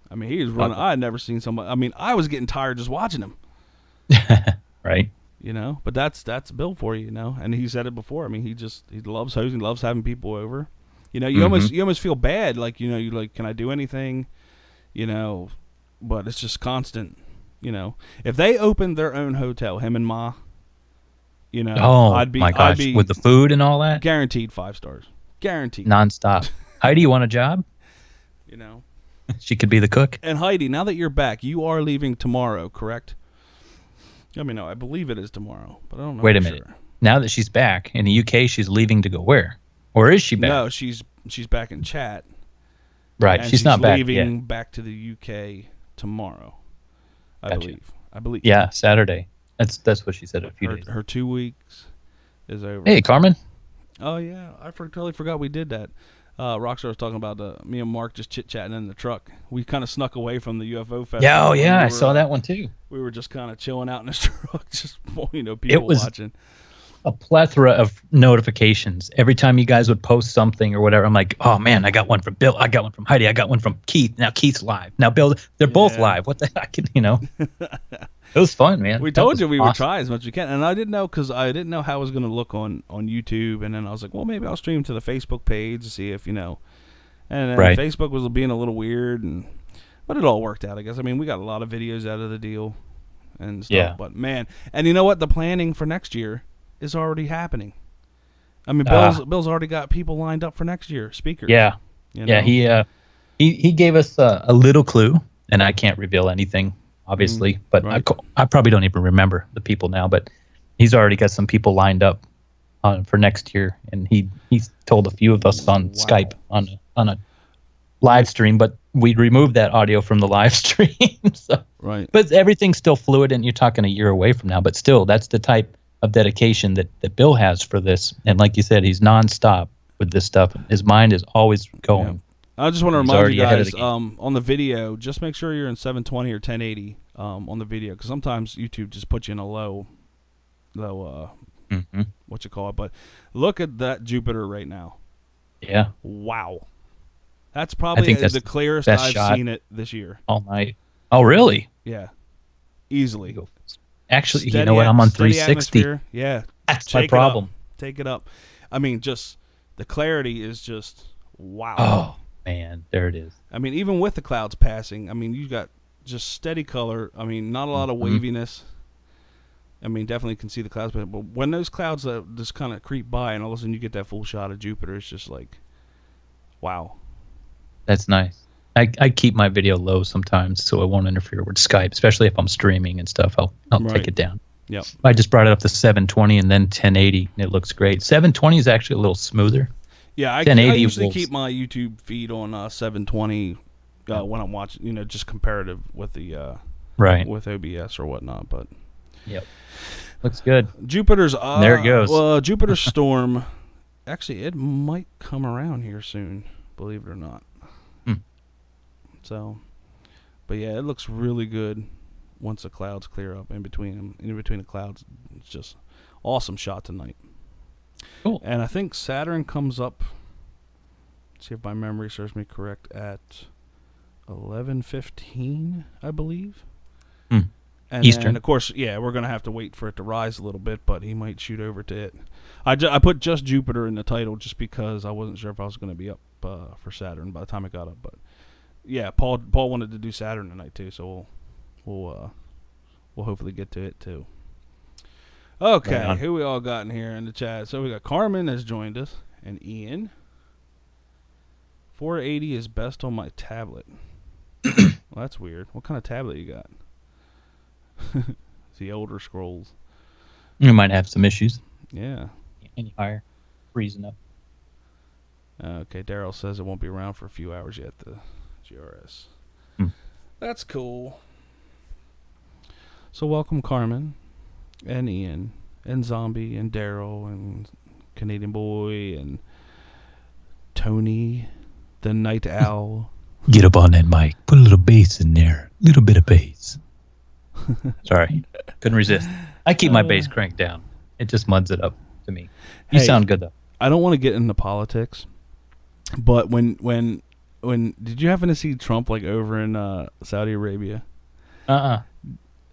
I mean, he was running. I had never seen somebody. I mean, I was getting tired just watching him. Right. But that's Bill for you, And he said it before. I mean, he loves hosting, loves having people over. You almost feel bad, like you're like, can I do anything? But it's just constant. If they opened their own hotel, him and Ma, I'd be with the food and all that, guaranteed 5 stars, guaranteed, nonstop. Heidi, you want a job? She could be the cook. And Heidi, now that you're back, you are leaving tomorrow, correct? I mean, no, I believe it is tomorrow, but I don't know. Wait a minute. Sure. Now that she's back in the UK, she's leaving to go where? Or is she back? No, she's back in chat. Right, and she's not back yet. Leaving back to the UK tomorrow. I believe. Yeah, Saturday. That's what she said a few days. Her 2 weeks is over. Hey, Carmen. Oh yeah, I totally forgot we did that. Rockstar was talking about me and Mark just chit-chatting in the truck. We kind of snuck away from the UFO festival. Yeah, I saw that one too. We were just kind of chilling out in the truck, just people watching. A plethora of notifications. Every time you guys would post something or whatever, I'm like, oh man, I got one from Bill. I got one from Heidi. I got one from Keith. Now Keith's live. Now Bill, they're both live. What the heck, It was fun, man. We told you we would try as much as we can. And I didn't know how it was going to look on YouTube. And then I was like, well, maybe I'll stream to the Facebook page to see if, And then Facebook was being a little weird. But it all worked out, I guess. I mean, we got a lot of videos out of the deal and stuff. Yeah. But man, and you know what? The planning for next year is already happening. I mean, Bill's already got people lined up for next year, speakers. Yeah. Yeah, he gave us a little clue, and I can't reveal anything, obviously, but right. I probably don't even remember the people now, but he's already got some people lined up for next year, and he's told a few of us on Skype on a live stream, but we removed that audio from the live stream. So. Right. But everything's still fluid, and you're talking a year away from now, but still, that's the type of dedication that Bill has for this. And like you said, he's nonstop with this stuff. His mind is always going. Yeah. I just want to remind you guys, on the video, just make sure you're in 720 or 1080 on the video, because sometimes YouTube just puts you in a low what you call it. But look at that Jupiter right now. Yeah. Wow. That's probably the clearest I've seen it this year. All night. Oh, really? Yeah. Easily. Actually, you know what? I'm on 360. Yeah. That's my problem. Take it up. I mean, just the clarity is just wow. Oh, man. There it is. I mean, even with the clouds passing, I mean, you got just steady color. I mean, not a lot of waviness. I mean, definitely can see the clouds. But when those clouds just kind of creep by and all of a sudden you get that full shot of Jupiter, it's just like, wow. That's nice. I keep my video low sometimes so it won't interfere with Skype, especially if I'm streaming and stuff. I'll take it down. Yep. I just brought it up to 720 and then 1080, and it looks great. 720 is actually a little smoother. Yeah, I usually keep my YouTube feed on 720 when I'm watching, just comparative with the Right. with OBS or whatnot. But Yep. Looks good. Jupiter's There it goes. Well, Jupiter's storm. Actually, it might come around here soon. Believe it or not. So, but yeah, it looks really good once the clouds clear up. In between the clouds, it's just awesome shot tonight. Cool. And I think Saturn comes up. See if my memory serves me correct at 11:15, I believe. And Eastern. then, of course, yeah, we're gonna have to wait for it to rise a little bit, but he might shoot over to it. I put just Jupiter in the title just because I wasn't sure if I was gonna be up for Saturn by the time I got up, but. Yeah, Paul wanted to do Saturn tonight too, so we'll hopefully get to it too. Okay, Right, who we all got in here in the chat? So we got Carmen has joined us and Ian. 480 is best on my tablet. Well, that's weird. What kind of tablet you got? It's the older Scrolls. You might have some issues. Yeah. Any higher, freezing up. Okay, Daryl says it won't be around for a few hours yet. The GRS. That's cool. So welcome Carmen and Ian and Zombie and Daryl and Canadian Boy and Tony the Night Owl. Get up on that mic. Put a little bass in there. Little bit of bass. Sorry. Couldn't resist. I keep my bass cranked down. It just muds it up to me. You Hey, sound good though. I don't want to get into politics, but when did you happen to see Trump over in Saudi Arabia?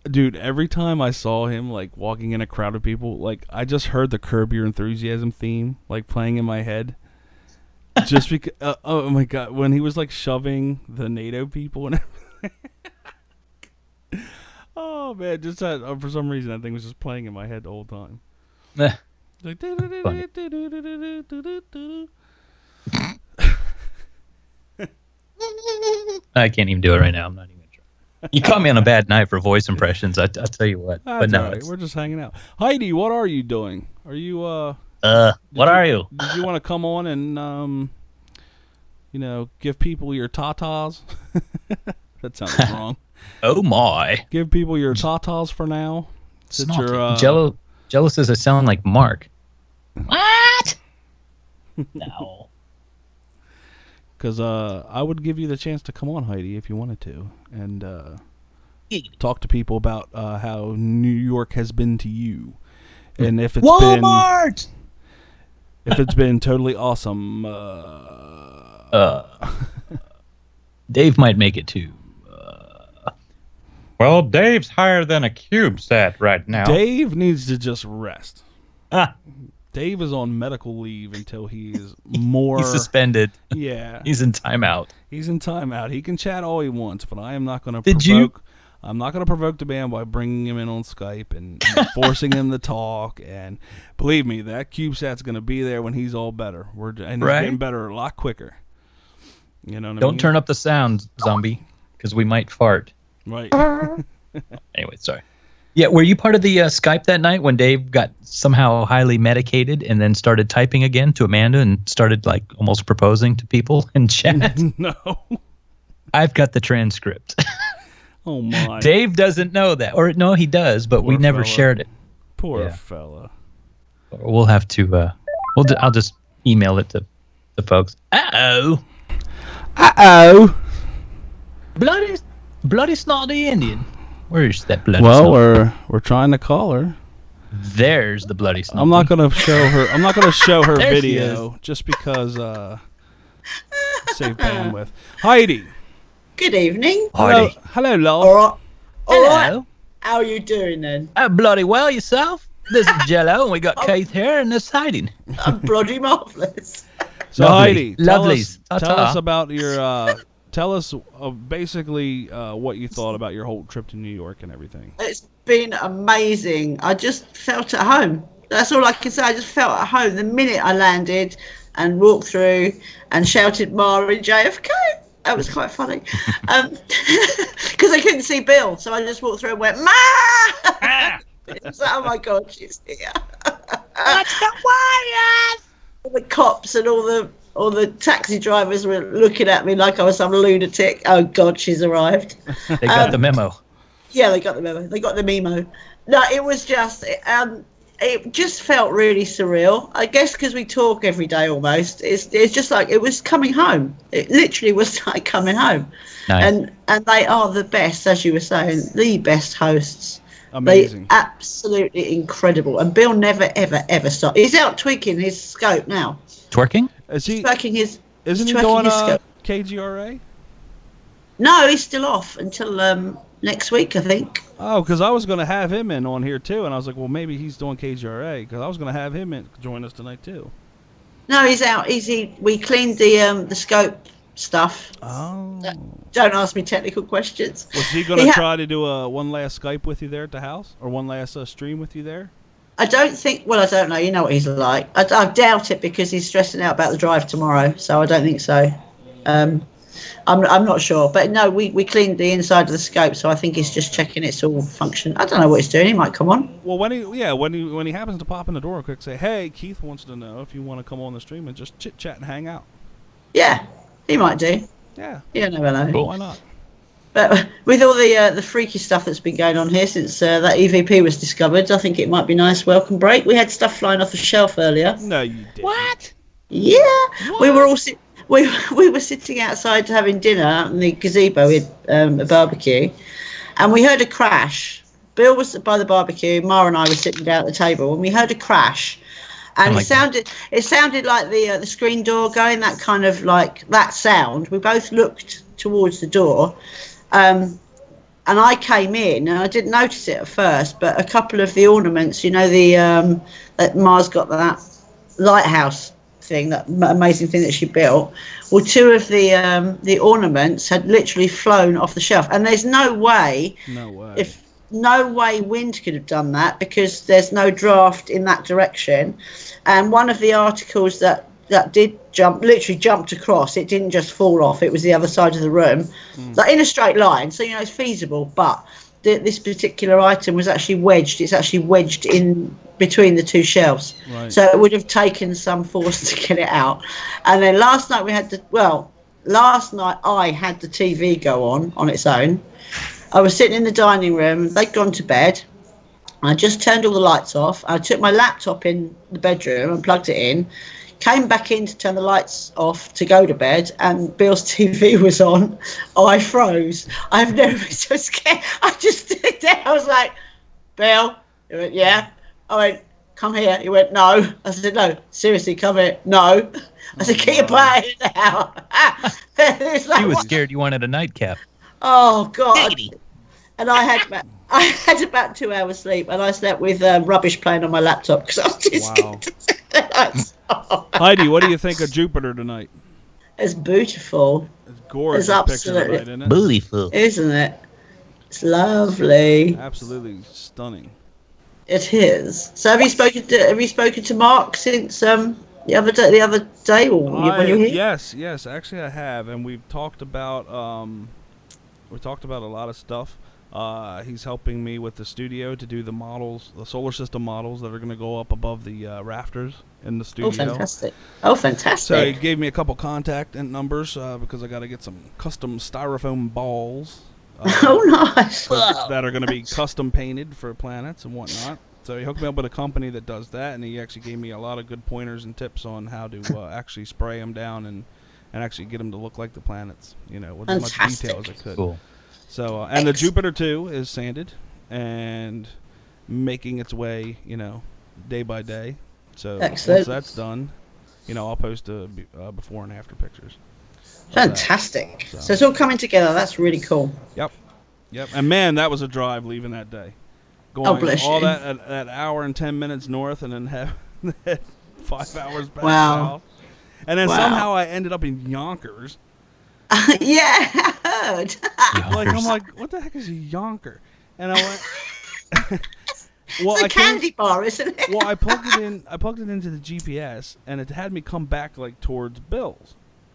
Dude, every time I saw him walking in a crowd of people, I just heard the Curb Your Enthusiasm theme playing in my head. Just because, oh my god, when he was shoving the NATO people and everything. Oh man, just that for some reason that thing was just playing in my head the whole time. I can't even do it right now. I'm not even trying. You caught me on a bad night for voice impressions. I'll tell you what. That's but no, all right. We're just hanging out. Heidi, what are you doing? Are you what are you? Did you want to come on and give people your tatas? That sounded wrong. Oh my! Give people your tatas for now. Since you're, Jello says I sound like Mark. What? No. Because I would give you the chance to come on, Heidi, if you wanted to, and talk to people about how New York has been to you, and if it's Walmart! if it's been totally awesome. Dave might make it too. Well, Dave's higher than a CubeSat right now. Dave needs to just rest. Dave is on medical leave until he is more... He's suspended. Yeah. He's in timeout. He's in timeout. He can chat all he wants, but I am not going to Did provoke... I'm not going to provoke the man by bringing him in on Skype and forcing him to talk. And believe me, that CubeSat's going to be there when he's all better. He's getting better a lot quicker. You know what I mean? Don't turn up the sound, zombie, because we might fart. Right. Anyway, sorry. Yeah, were you part of the Skype that night when Dave got somehow highly medicated and then started typing again to Amanda and started almost proposing to people in chat? No. I've got the transcript. Oh my. Dave doesn't know that, or no, he does, but we never shared it. Poor fella. We'll have to. I'll just email it to the folks. Uh-oh. Bloody snotty Indian. Where's that bloody? Well, we're trying to call her. There's the bloody snotty. I'm not gonna show her. I'm not gonna show her There she video just because save bandwidth. Heidi. Good evening. Heidi. Hello, love. All right. All right. Hello. How are you doing then? Bloody well yourself. This is Jello, and we got Keith here, and this Heidi. I'm bloody marvellous. So Heidi, tell Lovelies. us about your. Tell us basically what you thought about your whole trip to New York and everything. It's been amazing. I just felt at home. That's all I can say. I just felt at home the minute I landed and walked through and shouted Ma in JFK. That was quite funny. Because I couldn't see Bill, so I just walked through and went, Ma! It was like, oh my God, she's here. What's the wires? All the cops and all the all the taxi drivers were looking at me like I was some lunatic. Oh God, she's arrived. They got the memo. Yeah, they got the memo. They got the memo. No, it was just, it just felt really surreal. I guess because we talk every day almost. It's just like it was coming home. It literally was like coming home. Nice. And they are the best, as you were saying, the best hosts. Amazing. They absolutely incredible. And Bill never, ever, ever stopped. He's out tweaking his scope now. Twerking? Is he? Twerking his. Isn't he twerking doing his scope. KGRA? No, he's still off until next week, I think. Oh, because I was going to have him in on here too, and I was like, well, maybe he's doing KGRA because I was going to have him in join us tonight too. No, he's out. We cleaned the scope stuff. Oh. Don't ask me technical questions. Was he going to try to do one last Skype with you there at the house, or one last stream with you there? I don't think. Well, I don't know. You know what he's like. I doubt it because he's stressing out about the drive tomorrow. So I don't think so. I'm not sure. But no, we cleaned the inside of the scope, so I think he's just checking it's all function. I don't know what he's doing. He might come on. Well, when he happens to pop in the door, quick say, "Hey, Keith wants to know if you want to come on the stream and just chit chat and hang out." Yeah, he might do. Yeah. You never know. Cool. Why not? But with all the freaky stuff that's been going on here since that EVP was discovered, I think it might be nice welcome break. We had stuff flying off the shelf earlier. No, you didn't. What? Yeah. What? We were all we were sitting outside having dinner in the gazebo with a barbecue, and we heard a crash. Bill was by the barbecue. Mara and I were sitting down at the table, and we heard a crash. And it sounded like the screen door going, that kind of like that sound. We both looked towards the door, and I came in, and I didn't notice it at first, but a couple of the ornaments, you know, that Mars got that lighthouse thing, that amazing thing that she built. Well, two of the ornaments had literally flown off the shelf, and there's no way. No way wind could have done that because there's no draft in that direction. And one of the articles that did literally jumped across, it didn't just fall off, it was the other side of the room, like in a straight line. So, you know, it's feasible, but this particular item was actually wedged. It's actually wedged in between the two shelves. Right. So it would have taken some force to get it out. And then last night I had the TV go on its own. I was sitting in the dining room. They'd gone to bed. I just turned all the lights off. I took my laptop in the bedroom and plugged it in. Came back in to turn the lights off to go to bed, and Bill's TV was on. I froze. I've never been so scared. I just stood there. I was like, Bill? He went, yeah. I went, come here. He went, no. I said, no, seriously, come here. No. I said, get your butt in now. She was scared you wanted a nightcap. Oh, God. And I had about 2 hours sleep, and I slept with rubbish playing on my laptop because I was too scared to turn the lights off. Heidi, what do you think of Jupiter tonight? It's beautiful. It's gorgeous. It's absolutely picture tonight, beautiful, isn't it? It's lovely. Absolutely stunning. It is. So have you spoken to Mark since the other day or when you were here? Yes. Actually, I have, and we've talked about a lot of stuff. He's helping me with the studio to do the models, the solar system models that are going to go up above the rafters in the studio. Oh, fantastic. So he gave me a couple contact and numbers because I got to get some custom styrofoam balls. Nice. That are going to be custom painted for planets and whatnot. So he hooked me up with a company that does that, and he actually gave me a lot of good pointers and tips on how to actually spray them down and actually get them to look like the planets, you know, with as much detail as I could. Cool. So, and the Jupiter 2 is sanded and making its way, you know, day by day. So once that's done, you know, I'll post before and after pictures. Fantastic. So it's all coming together. That's really cool. Yep. And man, that was a drive leaving that day. Going all that hour and 10 minutes north, and then have 5 hours back south. And then somehow I ended up in Yonkers. Yeah, I heard. I'm like, what the heck is a Yonker? And I went. It's a candy bar, isn't it? Well, I plugged it into the GPS, and it had me come back like towards Bill's.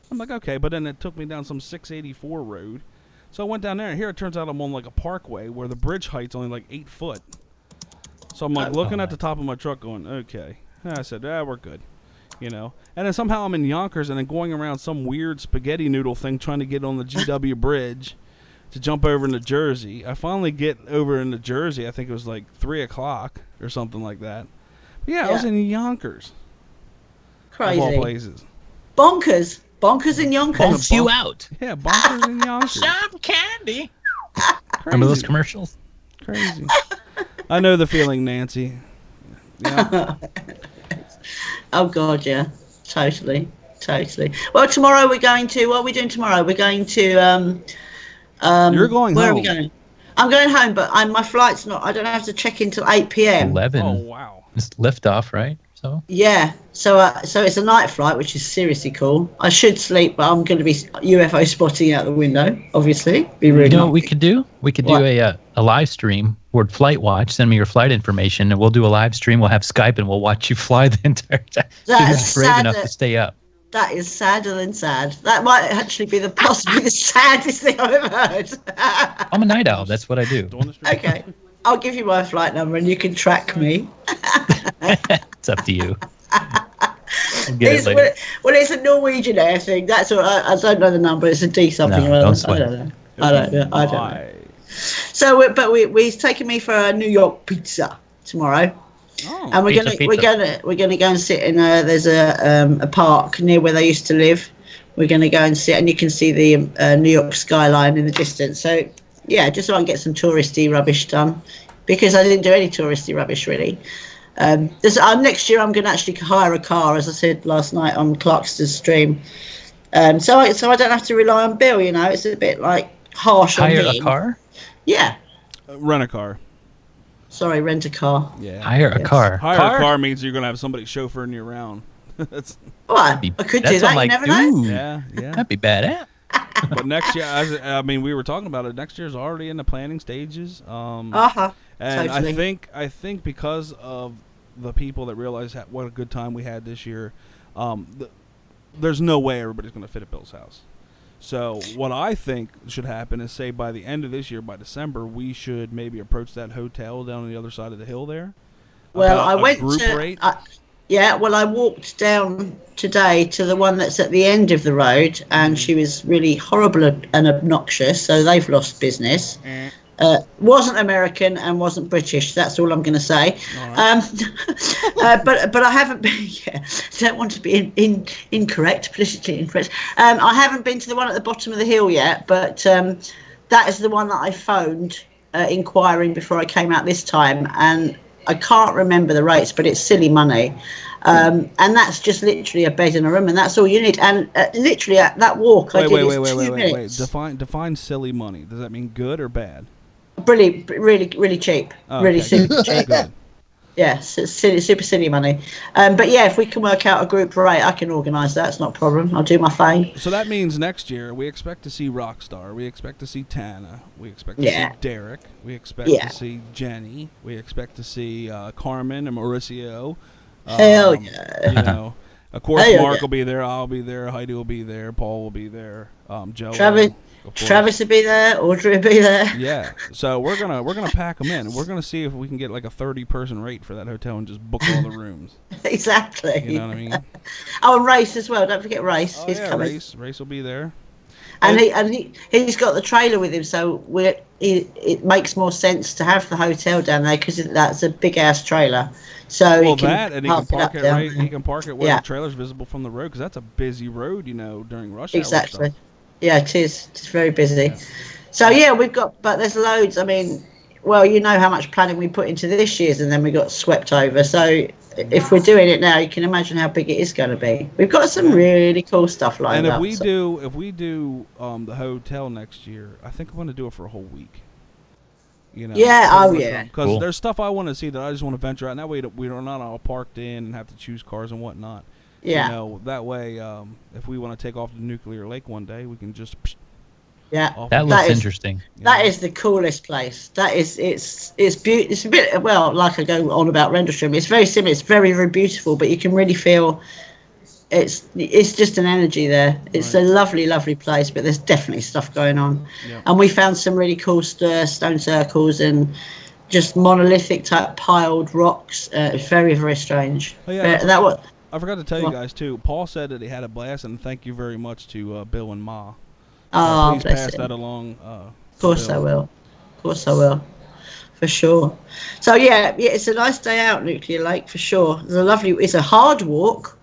I'm like, okay, but then it took me down some 684 road. So I went down there, and here it turns out I'm on like a parkway where the bridge height's only like 8 foot. So I'm like looking at the top of my truck, going, okay. And I said, we're good. you know. And then somehow I'm in Yonkers and then going around some weird spaghetti noodle thing trying to get on the GW bridge to jump over into Jersey. I finally get over into Jersey. I think it was like 3 o'clock or something like that. But yeah, I was in Yonkers. Crazy. Of all places. Bonkers. Bonkers in Yonkers. Bonks you out. Yeah, bonkers in Yonkers. Some candy. Crazy. Remember those commercials? Crazy. I know the feeling, Nancy. Yeah. Oh, God, yeah. Totally. Well, tomorrow we're going to... What are we doing tomorrow? We're going to... You're going where home. Are we going? I'm going home, but my flight's not... I don't have to check in till 8 p.m. 11. Oh, wow. It's liftoff, right? So Yeah. So it's a night flight, which is seriously cool. I should sleep, but I'm going to be UFO spotting out the window, obviously. Be rude. you know what we could do? We could What? do a live stream. Word Flight Watch. Send me your flight information, and we'll do a live stream. We'll have Skype, and we'll watch you fly the entire time. That's Who's brave sad enough that- to stay up? That is sadder than sad. That might actually be possibly the saddest thing I've ever heard. I'm a night owl. That's what I do. On the street. Okay. I'll give you my flight number and you can track me. It's up to you. We'll get it later. Well, it's a Norwegian Air thing. That's what I don't know the number. It's a D something. No, or other. don't sweat. I don't know. So, he's taking me for a New York pizza tomorrow. Oh. And we're gonna go and sit in there's a park near where they used to live. We're gonna go and sit, and you can see the New York skyline in the distance. So yeah, just so I can get some touristy rubbish done, because I didn't do any touristy rubbish really. Next year I'm gonna actually hire a car, as I said last night on Clarkster's stream. So I don't have to rely on Bill. You know, it's a bit like harsh on Hire him. a car? Yeah. Rent a car. Sorry, rent a car. Yeah. Hire a car. Hire a car means you're going to have somebody chauffeuring you around. That's, Well, I could do That's that. I'm like, You never know. ooh, yeah. that'd be badass. But next year, I mean, we were talking about it. Next year's already in the planning stages. And Totally. I think because of the people that realize what a good time we had this year, there's no way everybody's going to fit at Bill's house. So what I think should happen is, say, by the end of this year, by December, we should maybe approach that hotel down on the other side of the hill there. Well, about I a went group to. rate. I walked down today to the one that's at the end of the road, and she was really horrible and obnoxious. So they've lost business. Wasn't American and wasn't British. That's all I'm going to say. But I haven't been. Yeah, don't want to be incorrect, politically incorrect. I haven't been to the one at the bottom of the hill yet, but that is the one that I phoned inquiring before I came out this time, and I can't remember the rates, but it's silly money. And that's just literally a bed and a room, and that's all you need. And literally at that walk I did is 2 minutes. Define silly money. Does that mean good or bad? Brilliant, really cheap, Oh, really okay. super cheap. Good. Yeah, super silly money. But yeah, if we can work out a group rate, I can organise that. It's not a problem. I'll do my thing. So that means next year we expect to see Rockstar. We expect to see Tana. We expect to see Derek. We expect to see Jenny. We expect to see Carmen and Mauricio. Hell yeah. You know, of course, Hell Mark yeah. will be there. I'll be there. Heidi will be there. Paul will be there. Joe. Travis will be there. Audrey will be there. Yeah. So we're gonna pack them in. We're gonna see if we can get like a 30-person rate for that hotel and just book all the rooms. Exactly. You know what I mean? Oh, and Race as well. Don't forget Race. He's yeah, coming. Race will be there. And he's got the trailer with him, so it makes more sense to have the hotel down there because that's a big ass trailer. So Well, he can that and he can park it down right. there. He can park it where Yeah. the trailer's visible from the road because that's a busy road, you know, during rush hour. Exactly. Stuff. Yeah, it is. It's very busy. So yeah, but there's loads. I mean, well, you know how much planning we put into this year's, and then we got swept over. So if we're doing it now, you can imagine how big it is going to be. We've got some really cool stuff lined And up. if we do the hotel next year, I think I'm going to do it for a whole week. You know. Yeah, oh, yeah. Because Cool. there's stuff I want to see that I just want to venture out. And that way we're not all parked in and have to choose cars and whatnot. Yeah. You know, that way, if we want to take off to Nuclear Lake one day, we can just. Yeah. Off That it. looks That is- interesting. You That know? is the coolest place. That is, it's beautiful. It's a bit, well, like I go on about Rendlesham, it's very similar. It's very, very beautiful, but you can really feel it's just an energy there. It's a lovely, lovely place, but there's definitely stuff going on. Yeah. And we found some really cool stone circles and just monolithic type piled rocks. It's very, very strange. Oh, yeah, I forgot to tell you What? guys too. Paul said that he had a blast, and thank you very much to Bill and Ma. Oh, Please bless pass him. that along. Of course I will. Of course I will. For sure. So yeah, it's a nice day out, Nuclear Lake, for sure. It's a hard walk.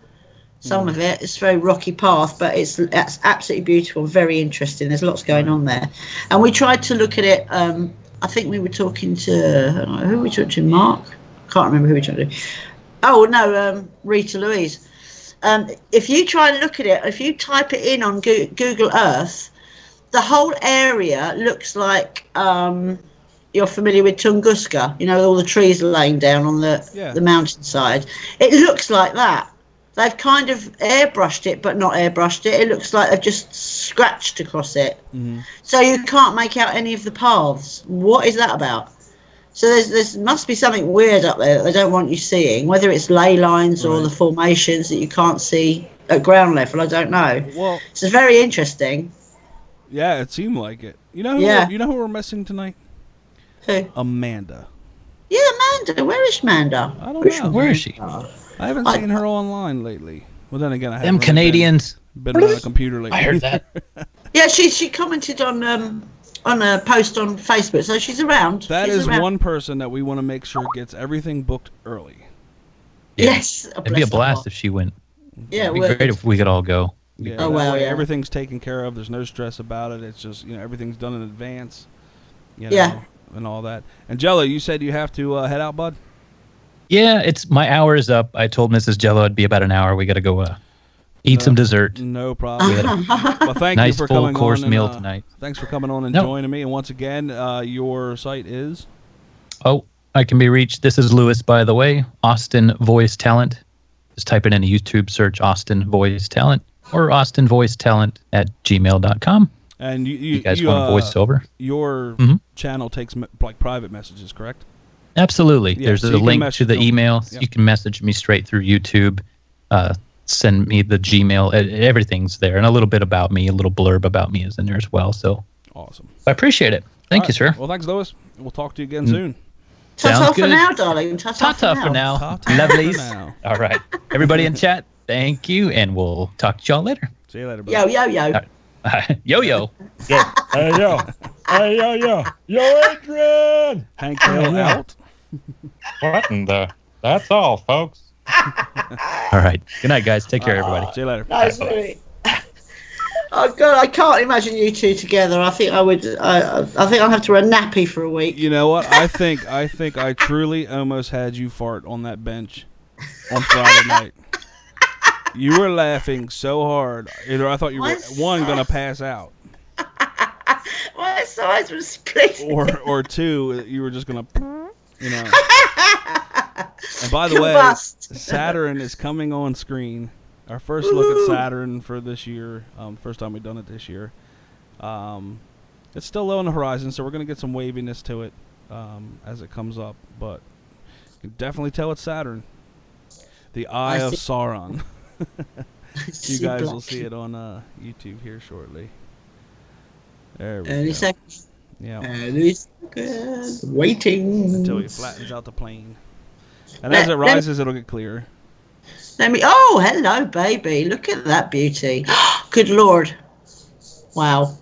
Some of it, it's a very rocky path, but it's absolutely beautiful, very interesting. There's lots going on there. And we tried to look at it, I think we were talking to, who were we talking to, Mark? Can't remember who we were talking to. Oh, no, Rita Louise. If you try and look at it, if you type it in on Google Earth, the whole area looks like you're familiar with Tunguska, with all the trees laying down on the mountainside. It looks like that. They've kind of airbrushed it, but not airbrushed it. It looks like they've just scratched across it. Mm-hmm. So you can't make out any of the paths. What is that about? So there must be something weird up there that they don't want you seeing, whether it's ley lines or the formations that you can't see at ground level. I don't know. Well, it's very interesting. Yeah, it seemed like it. You know who we're missing tonight? Who? Amanda. Yeah, Amanda. Where is Amanda? I don't know. Where is she? I haven't seen her online lately. Well, then again, I haven't Them really Canadians. been on a computer lately. I heard that. Yeah, she commented on a post on Facebook, so she's around. That is one person that we want to make sure gets everything booked early. Yeah. Yes. It'd be a blast if she went. Yeah, It'd be great if we could all go. Yeah. Oh, wow, yeah. Everything's taken care of. There's no stress about it. It's just, everything's done in advance. Yeah. And all that. And Jello, you said you have to head out, bud? Yeah, my hour is up. I told Mrs. Jello it'd be about an hour. We got to go eat some dessert. No problem. Well, thank you for full coming course on. meal tonight. Thanks for coming on and joining me. And once again, your site is? Oh, I can be reached. This is Lewis, by the way. Austin Voice Talent. Just type it in a YouTube search, Austin Voice Talent, or austinvoictalent@gmail.com. And you guys want a voiceover? Your channel takes like private messages, correct? Absolutely. Yeah, There's a link to the email. Yep. You can message me straight through YouTube. Send me the Gmail. Everything's there. And a little bit about me, a little blurb about me is in there as well. So awesome. I appreciate it. Thank you, sir. Well, thanks, Lewis. We'll talk to you again soon. Ta-ta for now, darling. Ta-ta for now. Lovelies. All right. Everybody in chat, thank you. And we'll talk to y'all later. See you later, bro. Yo, yo, yo. Yo-yo. Yeah. Hey, yo. Hey, yo, yo. Yo, Adrian. Hank Hill out. What in the... That's all, folks. All right. Good night, guys. Take care, everybody. See you later. Nice. Oh God, I can't imagine you two together. I think I would. I think I'll have to wear a nappy for a week. You know what? I think I truly almost had you fart on that bench on Friday night. You were laughing so hard. Either I thought you were gonna pass out, my sides were split, or two, you were just gonna, And by the way, Saturn is coming on screen. Our first look at Saturn for this year. First time we've done it this year. It's still low on the horizon, so we're going to get some waviness to it as it comes up. But you can definitely tell it's Saturn. The Eye of Sauron. You guys will see it on YouTube here shortly. There we go. Second. Yeah. Waiting. Until he flattens out the plane. And as it rises, it'll get clearer. Oh, hello, baby. Look at that beauty. Good Lord. Wow.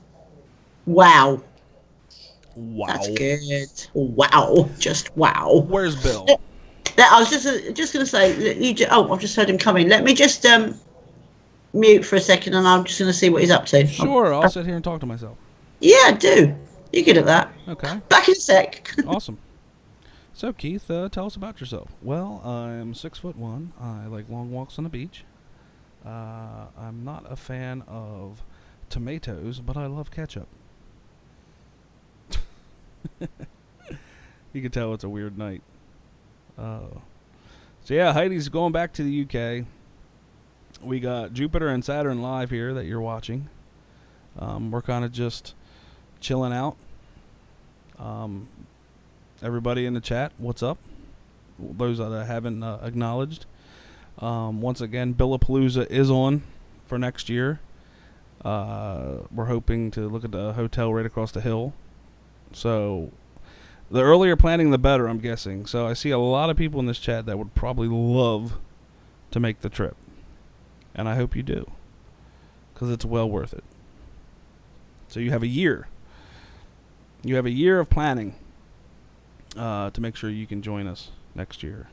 That's good. Wow. Just wow. Where's Bill? I was just going to say, I've just heard him coming. Let me just mute for a second, and I'm just going to see what he's up to. Sure, I'll sit here and talk to myself. Yeah, do. You're good at that. Okay. Back in a sec. Awesome. So, Keith, tell us about yourself. Well, I'm 6'1". I like long walks on the beach. I'm not a fan of tomatoes, but I love ketchup. You can tell it's a weird night. So, yeah, Heidi's going back to the UK. We got Jupiter and Saturn live here that you're watching. We're kind of just chilling out. Everybody in the chat, what's up? Those that I haven't acknowledged. Once again, Billapalooza is on for next year. We're hoping to look at the hotel right across the hill. So, the earlier planning, the better, I'm guessing. So, I see a lot of people in this chat that would probably love to make the trip. And I hope you do, because it's well worth it. So you have a year. You have a year of planning to make sure you can join us next year.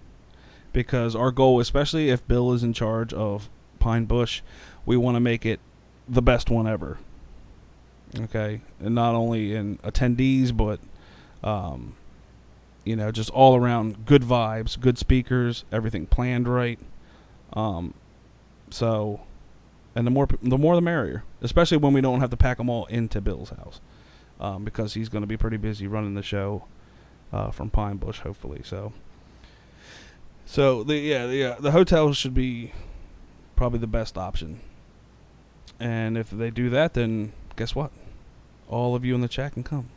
Because our goal, especially if Bill is in charge of Pine Bush, we want to make it the best one ever. Okay? And not only in attendees, but, just all around good vibes, good speakers, everything planned right. So, and the more the merrier, especially when we don't have to pack them all into Bill's house, because he's going to be pretty busy running the show from Pine Bush, hopefully. So the hotel should be probably the best option. And if they do that, then guess what? All of you in the chat can come.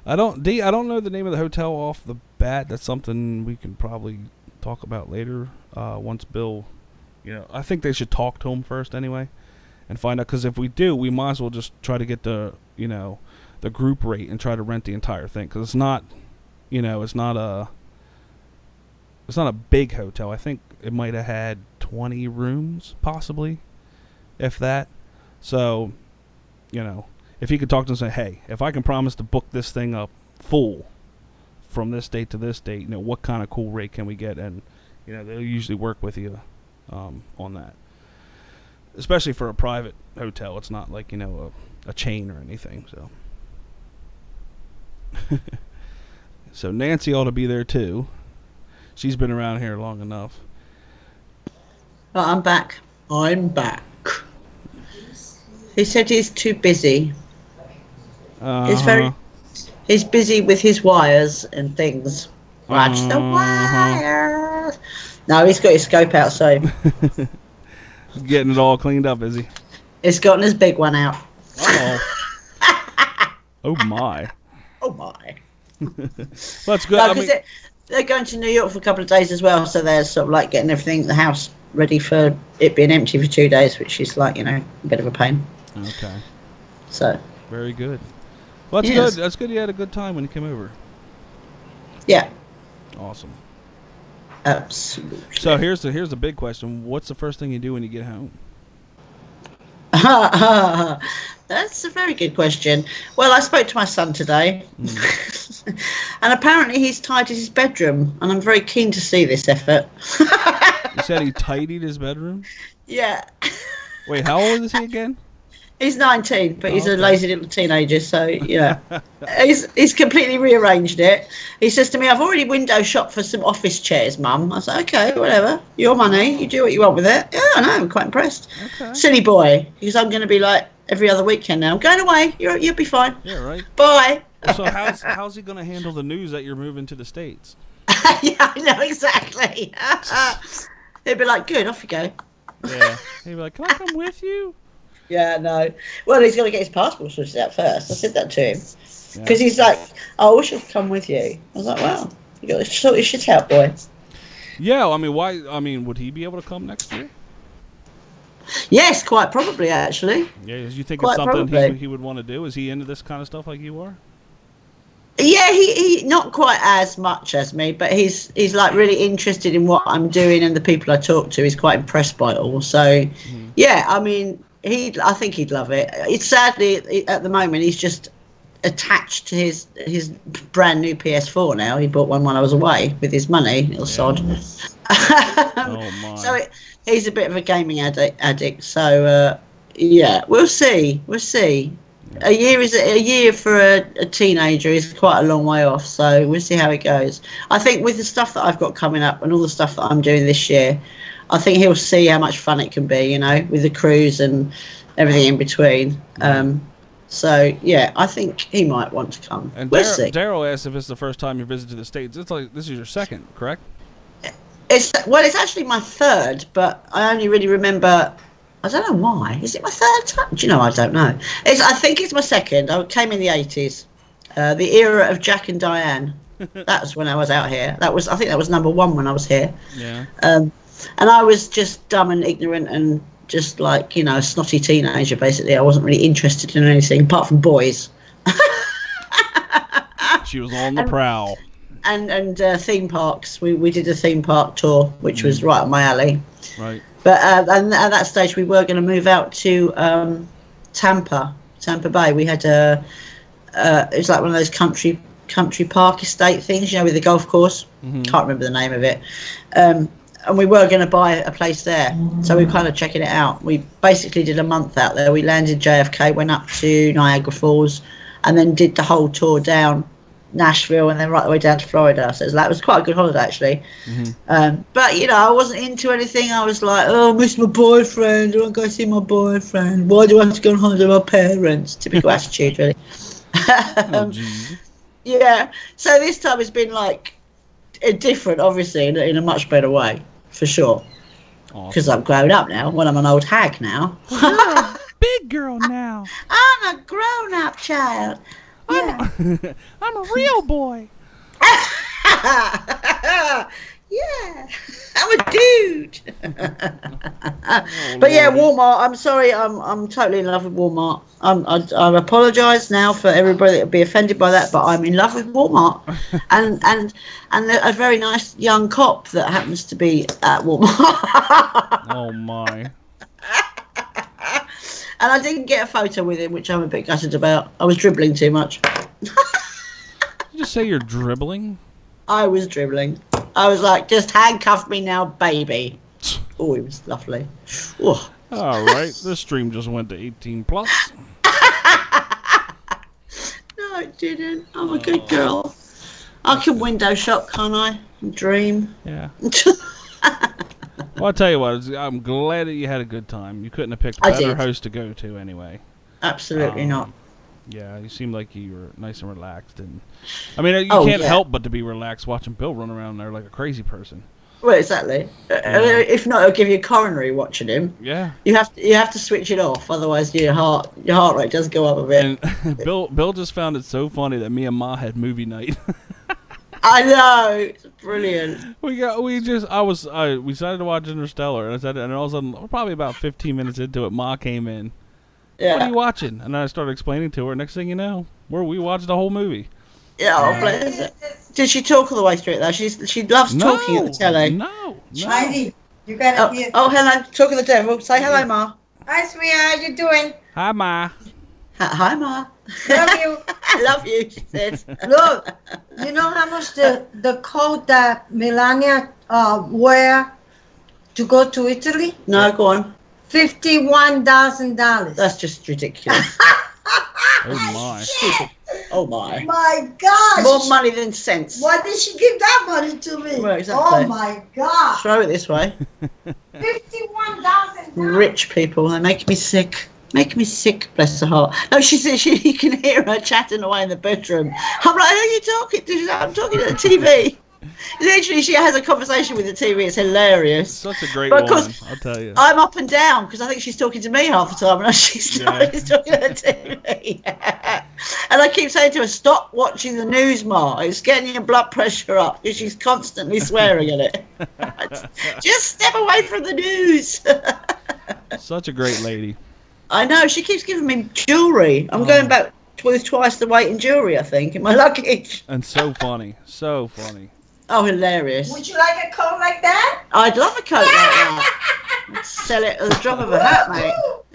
I don't know the name of the hotel off the bat. That's something we can probably talk about later once Bill. I think they should talk to him first anyway, and find out. Because if we do, we might as well just try to get the group rate and try to rent the entire thing. Because it's not, it's not a big hotel. I think it might have had 20 rooms, possibly, if that. So, if he could talk to him and say, hey, if I can promise to book this thing up full from this date to this date, what kind of cool rate can we get? And they'll usually work with you on that, especially for a private hotel. It's not like a chain or anything. So Nancy ought to be there too. She's been around here long enough. Well, I'm back. He said he's too busy. He's busy with his wires and things. Watch the wires. No, he's got his scope outside. Getting it all cleaned up, is he? He's gotten his big one out. Oh my. Oh my. That's good. No, they're going to New York for a couple of days as well, so they're sort of like getting everything in the house ready for it being empty for 2 days, which is like, a bit of a pain. Okay. So. Very good. Well, that's good. That's good you had a good time when you came over. Yeah. Awesome. Absolutely. So here's the big question. What's the first thing you do when you get home? That's a very good question. Well, I spoke to my son today, and apparently he's tidied his bedroom, and I'm very keen to see this effort. You said he tidied his bedroom? Yeah. Wait, how old is he again? He's 19, but he's a lazy little teenager, so, he's completely rearranged it. He says to me, I've already window shopped for some office chairs, Mum. I said, okay, whatever. Your money. You do what you want with it. Yeah, I know. I'm quite impressed. Okay. Silly boy, because I'm going to be like every other weekend now. I'm going away. You'll be fine. Yeah, right. Bye. So how's he going to handle the news that you're moving to the States? Yeah, I know, exactly. He'd be like, good, off you go. Yeah. He'd be like, can I come with you? Yeah, no. Well, he's got to get his passport sorted out first. I said that to him. Because he's like, oh, we should come with you. I was like, well, you got to sort your shit out, boy. Yeah, why? Would he be able to come next year? Yes, quite probably, actually. Yeah, you think quite it's something probably. he would want to do? Is he into this kind of stuff like you are? Yeah, he not quite as much as me, but he's like really interested in what I'm doing and the people I talk to. He's quite impressed by it all. So, yeah, I think he'd love it. It's sadly at the moment he's just attached to his brand new PS4 now. He bought one when I was away with his money, little sod. Oh my! So he's a bit of a gaming addict. So yeah, we'll see. A year for a teenager is quite a long way off. So we'll see how it goes. I think with the stuff that I've got coming up and all the stuff that I'm doing this year, I think he'll see how much fun it can be, with the cruise and everything in between. So, yeah, I think he might want to come. And we'll see. Daryl asked if it's the first time you visited the States. It's like this is your second, correct? It's actually my third, but I only really remember. I don't know why. Is it my third time? Do you know? I don't know. I think it's my second. I came in the 80s, the era of Jack and Diane. That was when I was out here. I think that was number one when I was here. Yeah. And I was just dumb and ignorant and just like, a snotty teenager, basically. I wasn't really interested in anything apart from boys. She was on the prowl. and theme parks. We did a theme park tour, which was right up my alley. Right. But and at that stage, we were going to move out to Tampa Bay. We had it was like one of those country park estate things, with the golf course. Can't remember the name of it. And we were going to buy a place there, so we were kind of checking it out. We basically did a month out there. We landed JFK, went up to Niagara Falls, and then did the whole tour down Nashville and then right the way down to Florida. So that was quite a good holiday, actually. But I wasn't into anything. I was like, oh, I miss my boyfriend. I want to go see my boyfriend. Why do I have to go on holiday with my parents? Typical attitude, really. Yeah. So this time it's been like different, obviously, in a much better way, for sure. Because I'm grown up now. Well, I'm an old hag now. You're a big girl now. I'm a grown-up child. Yeah. I'm a real boy. Yeah, I'm a dude. But yeah, Walmart. I'm sorry. I'm totally in love with Walmart. I apologise now for everybody that would be offended by that, but I'm in love with Walmart, and a very nice young cop that happens to be at Walmart. Oh my. And I didn't get a photo with him, which I'm a bit gutted about. I was dribbling too much. Did you just say you're dribbling? I was dribbling. I was like, just handcuff me now, baby. Oh, it was lovely. Oh. All right, this stream just went to 18 plus. No, it didn't. I'm a good girl. I can window shop, can't I? And dream. Yeah. Well, I'll tell you what, I'm glad that you had a good time. You couldn't have picked a better host to go to anyway. Absolutely not. Yeah, you seemed like you were nice and relaxed. And I mean, you can't help but to be relaxed watching Bill run around there like a crazy person. Well, exactly. If not, it'll give you a coronary watching him. Yeah. You have to switch it off, otherwise your heart rate does go up a bit. And Bill just found it so funny that me and Ma had movie night. I know, it's brilliant. We decided to watch Interstellar, and all of a sudden, probably about 15 minutes into it, Ma came in. Yeah. What are you watching? And I started explaining to her. Next thing you know, we watched the whole movie. Yeah, bless it. Did she talk all the way through it though? She loves talking at the telly. No. Heidi, you gotta hear. Oh, hello, talking to the devil. Say hello, Ma. Hi, sweetheart. How you doing? Hi, Ma. Hi, Ma. Love you. I love you, she said. Look, you know how much the coat that Melania wear to go to Italy? No, go on. $51,000. That's just ridiculous. Oh my. Stupid. Oh my. My gosh. More money than sense. Why did she give that money to me? Well, exactly. Oh my gosh. Throw it this way. $51,000. Rich people, they make me sick. Make me sick, bless her heart. No, she said you can hear her chatting away in the bedroom. I'm like, who are you talking to? She's like, I'm talking to the TV. Literally, she has a conversation with the TV. It's hilarious. Such a great but woman, I'll tell you. I'm up and down because I think she's talking to me half the time, and she's not. She's talking to the TV. And I keep saying to her, "Stop watching the news, Ma. It's getting your blood pressure up." Because she's constantly swearing at it. Just step away from the news. Such a great lady. I know. She keeps giving me jewellery. I'm going back with twice the weight in jewellery, I think, in my luggage. And so funny. So funny. Oh, hilarious. Would you like a coat like that? I'd love a coat like that. I'd sell it at the drop of a hat, mate.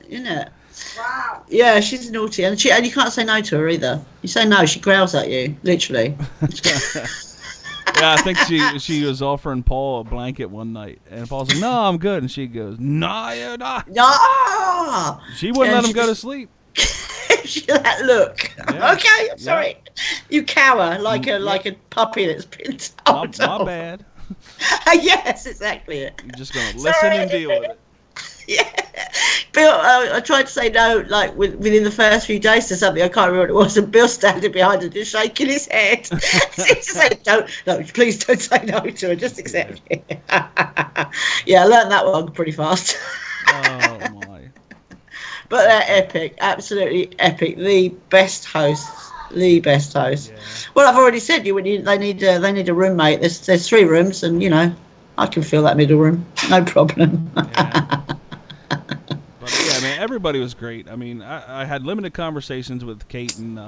Isn't it? Wow. Yeah, she's naughty. And you can't say no to her either. You say no, she growls at you, literally. Yeah, I think she was offering Paul a blanket one night. And Paul's like, no, I'm good. And she goes, no, you're not. No! She wouldn't let him go to sleep. That look. Yeah. Okay, I'm sorry. You cower like a puppy that's been told. My bad. Yes, exactly it. You're just going to listen and deal with it. Yeah. Bill, I tried to say no, like within the first few days to something, I can't remember what it was, and Bill standing behind her just shaking his head. He just said, no, please don't say no to her, just accept it. Yeah, I learned that one pretty fast. Oh, my. But they're epic, absolutely epic. The best hosts. Yeah. Well, I've already said they need a roommate. There's 3 rooms, and I can fill that middle room, no problem. Yeah. But yeah, man, everybody was great. I mean, I had limited conversations with Kate and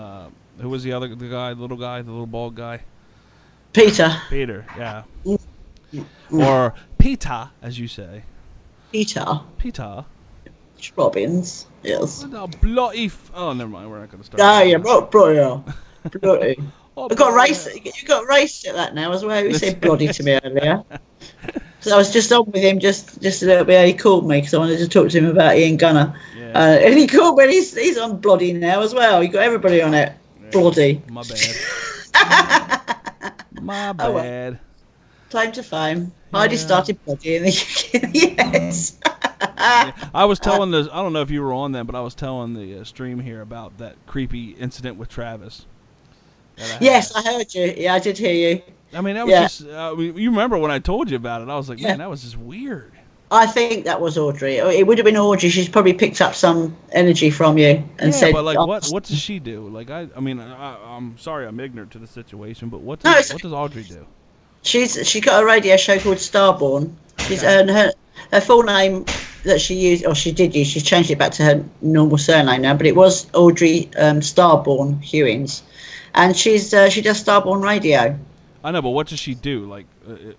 who was the little bald guy? Peter. Peter, yeah. Mm. Or Peter, as you say. Peter. Peter. Robbins. Yes. Oh, never mind. We're not going to start. Oh, yeah, bloody. Bloody. Oh, I got bloody race. You got race at that now as well. You said bloody to me earlier. So I was just on with him just a little bit. He called me because I wanted to talk to him about Ian Gunner. Yeah. And he called me. He's on bloody now as well. You got everybody on it. Yeah. Bloody. My bad. My bad. Oh, well. Claim to fame. Heidi started bloody in the UK. Yes. Yeah. I was telling I don't know if you were on then, but I was telling the stream here about that creepy incident with Travis. Yes, I heard you. Yeah, I did hear you. I mean, that was just, you remember when I told you about it, I was like, man, that was just weird. I think that was Audrey. It would have been Audrey. She's probably picked up some energy from you and said, but like, what does she do? Like, I'm sorry I'm ignorant to the situation, but what does Audrey do? She got a radio show called Starborn. She's her full name that she used, or she did use, she's changed it back to her normal surname now, but it was Audrey Starborn Hewins. And she does Starborn Radio. I know, but what does she do? Like,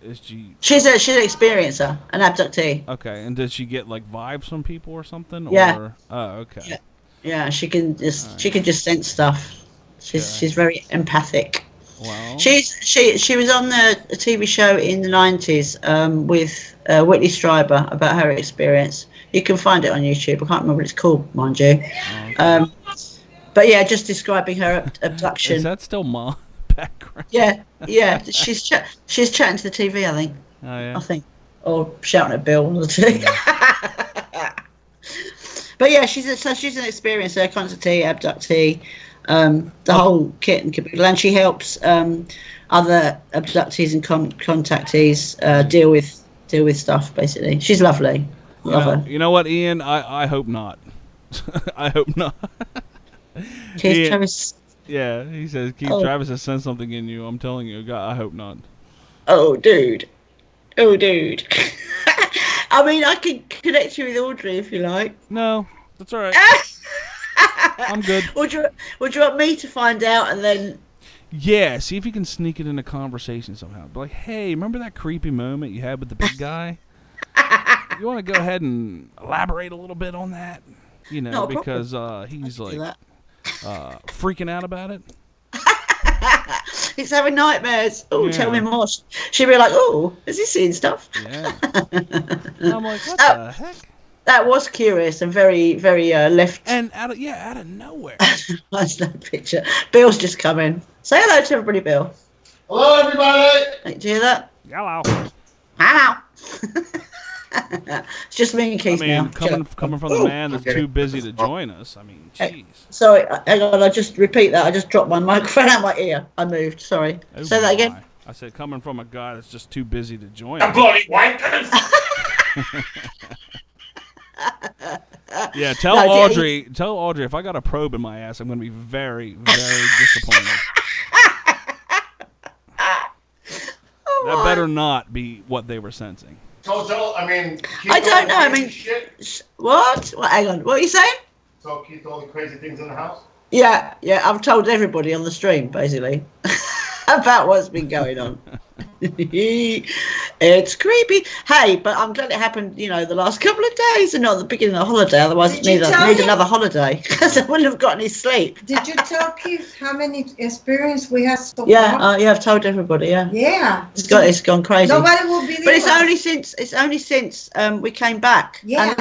is she? She's an experiencer, an abductee. Okay, and does she get like vibes from people or something? Yeah. Or, oh, okay. Yeah, she can just sense stuff. She's very empathic. Wow. She was on the TV show in the 90s with Whitley Strieber about her experience. You can find it on YouTube. I can't remember what it's called, mind you. Okay. But yeah, just describing her abduction. Is that still Ma background? Yeah. She's chatting to the TV, I think. Oh yeah. I think, or shouting at Bill on the TV. But yeah, she's an experiencer, quantity abductee, the whole kit and caboodle, and she helps other abductees and contactees deal with stuff. Basically, she's lovely. Love her. You know what, Ian? I hope not. I hope not. Keith Travis. Yeah, he says Keith Travis has sent something in you. I'm telling you, God, I hope not. Oh, dude. I mean, I can connect you with Audrey if you like. No, that's all right. I'm good. Would you want me to find out and then? Yeah, see if you can sneak it in a conversation somehow. Be like, hey, remember that creepy moment you had with the big guy? You want to go ahead and elaborate a little bit on that? You know, because he's like freaking out about it. He's having nightmares. Oh, tell me more. She'd be like, oh, is he seeing stuff? Yeah. I'm like, what the heck? That was curious and very, very left. And out of nowhere. That's that picture. Bill's just come in. Say hello to everybody, Bill. Hello, everybody. Do you hear that? Hello. Hello. It's just me and Keith now. Coming from the man that's too busy to join us. I mean, jeez. Sorry, hang on. I just repeat that. I just dropped my microphone out my ear. I moved. Sorry. Say that again. I said coming from a guy that's just too busy to join us. Bloody wankers. Yeah, tell Audrey if I got a probe in my ass, I'm going to be very, very disappointed. That better not be what they were sensing. So, I mean, I don't know. I mean, what? Well, hang on. What are you saying? So, Keith, all the crazy things in the house? Yeah. I've told everybody on the stream, basically, about what's been going on. It's creepy. Hey, but I'm glad it happened, the last couple of days and not the beginning of the holiday. Otherwise, I need another holiday because I wouldn't have got any sleep. Did you tell Keith how many experience we had so far? Yeah, I've told everybody. Yeah. Yeah. It's gone crazy. Nobody will believe. But it's only since we came back. Yeah,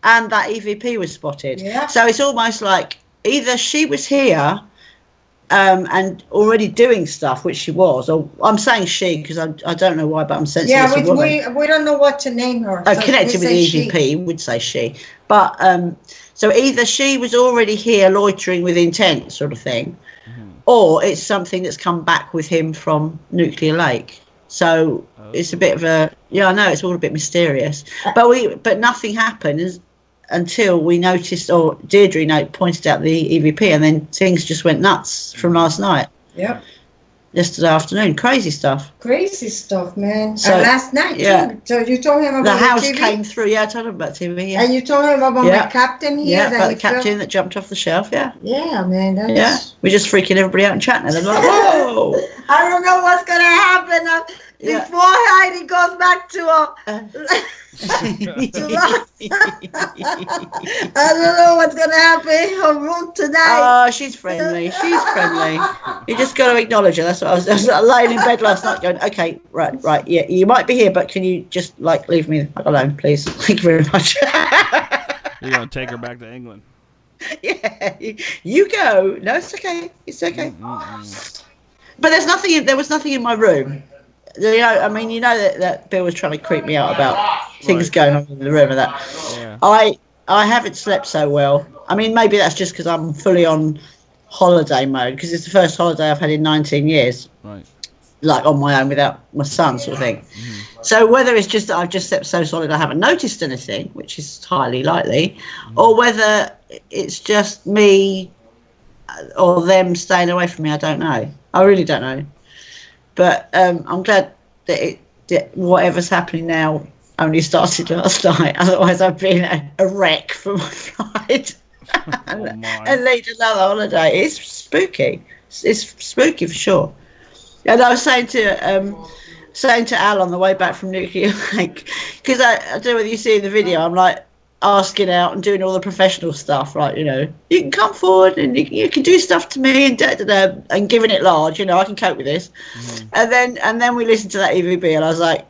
and that EVP was spotted. Yeah. So it's almost like either she was here. And already doing stuff, which she was. Or I'm saying she because I don't know why, but I'm sensing. Yeah, we don't know what to name her. So connected with the EVP, would say she. But so either she was already here loitering with intent, sort of thing, or it's something that's come back with him from Nuclear Lake. So it's a bit of a I know it's all a bit mysterious, but nothing happened until we noticed, or Deirdre pointed out the EVP, and then things just went nuts from last night. Yep. yesterday afternoon. Crazy stuff. Crazy stuff, man. So, and last night, yeah. too. So you told him about The house TV? came through. Yeah, I told him about TV. Yeah. And you told him about Yeah. my captain here? Yeah, that about he the captain felt- that jumped off the shelf. Yeah. Yeah, man. That's... Yeah. We're just freaking everybody out and chatting. And they're like, whoa. I don't know what's going to happen Yeah. before Heidi goes back to I don't know what's going to happen in her room tonight. Oh, she's friendly. She's friendly. You just got to acknowledge her. That's what I was laying in bed last night going, okay, right. Yeah, you might be here, but can you just, like, leave me alone, please? Thank you very much. You're going to take her back to England. Yeah, you go. No, it's okay. It's okay. But there was nothing in my room. You know, I mean, you know that Bill was trying to creep me out about things going on in the room and that. Yeah. I haven't slept so well. I mean, maybe that's just because I'm fully on holiday mode, because it's the first holiday I've had in 19 years. Right. Like on my own without my son, sort of thing. Mm-hmm. So whether it's just that I've just slept so solid I haven't noticed anything, which is highly likely, or whether it's just me or them staying away from me, I don't know. I really don't know. But I'm glad that whatever's happening now only started last night. Otherwise, I've been a wreck for my flight and lead another holiday. It's spooky. It's spooky for sure. And I was saying to Al on the way back from Nuclear Lake, because I don't know whether you see in the video, I'm like asking out and doing all the professional stuff, right? You know, you can come forward and you can do stuff to me and and giving it large, you know, I can cope with this. Mm-hmm. And then we listened to that EVP and I was like,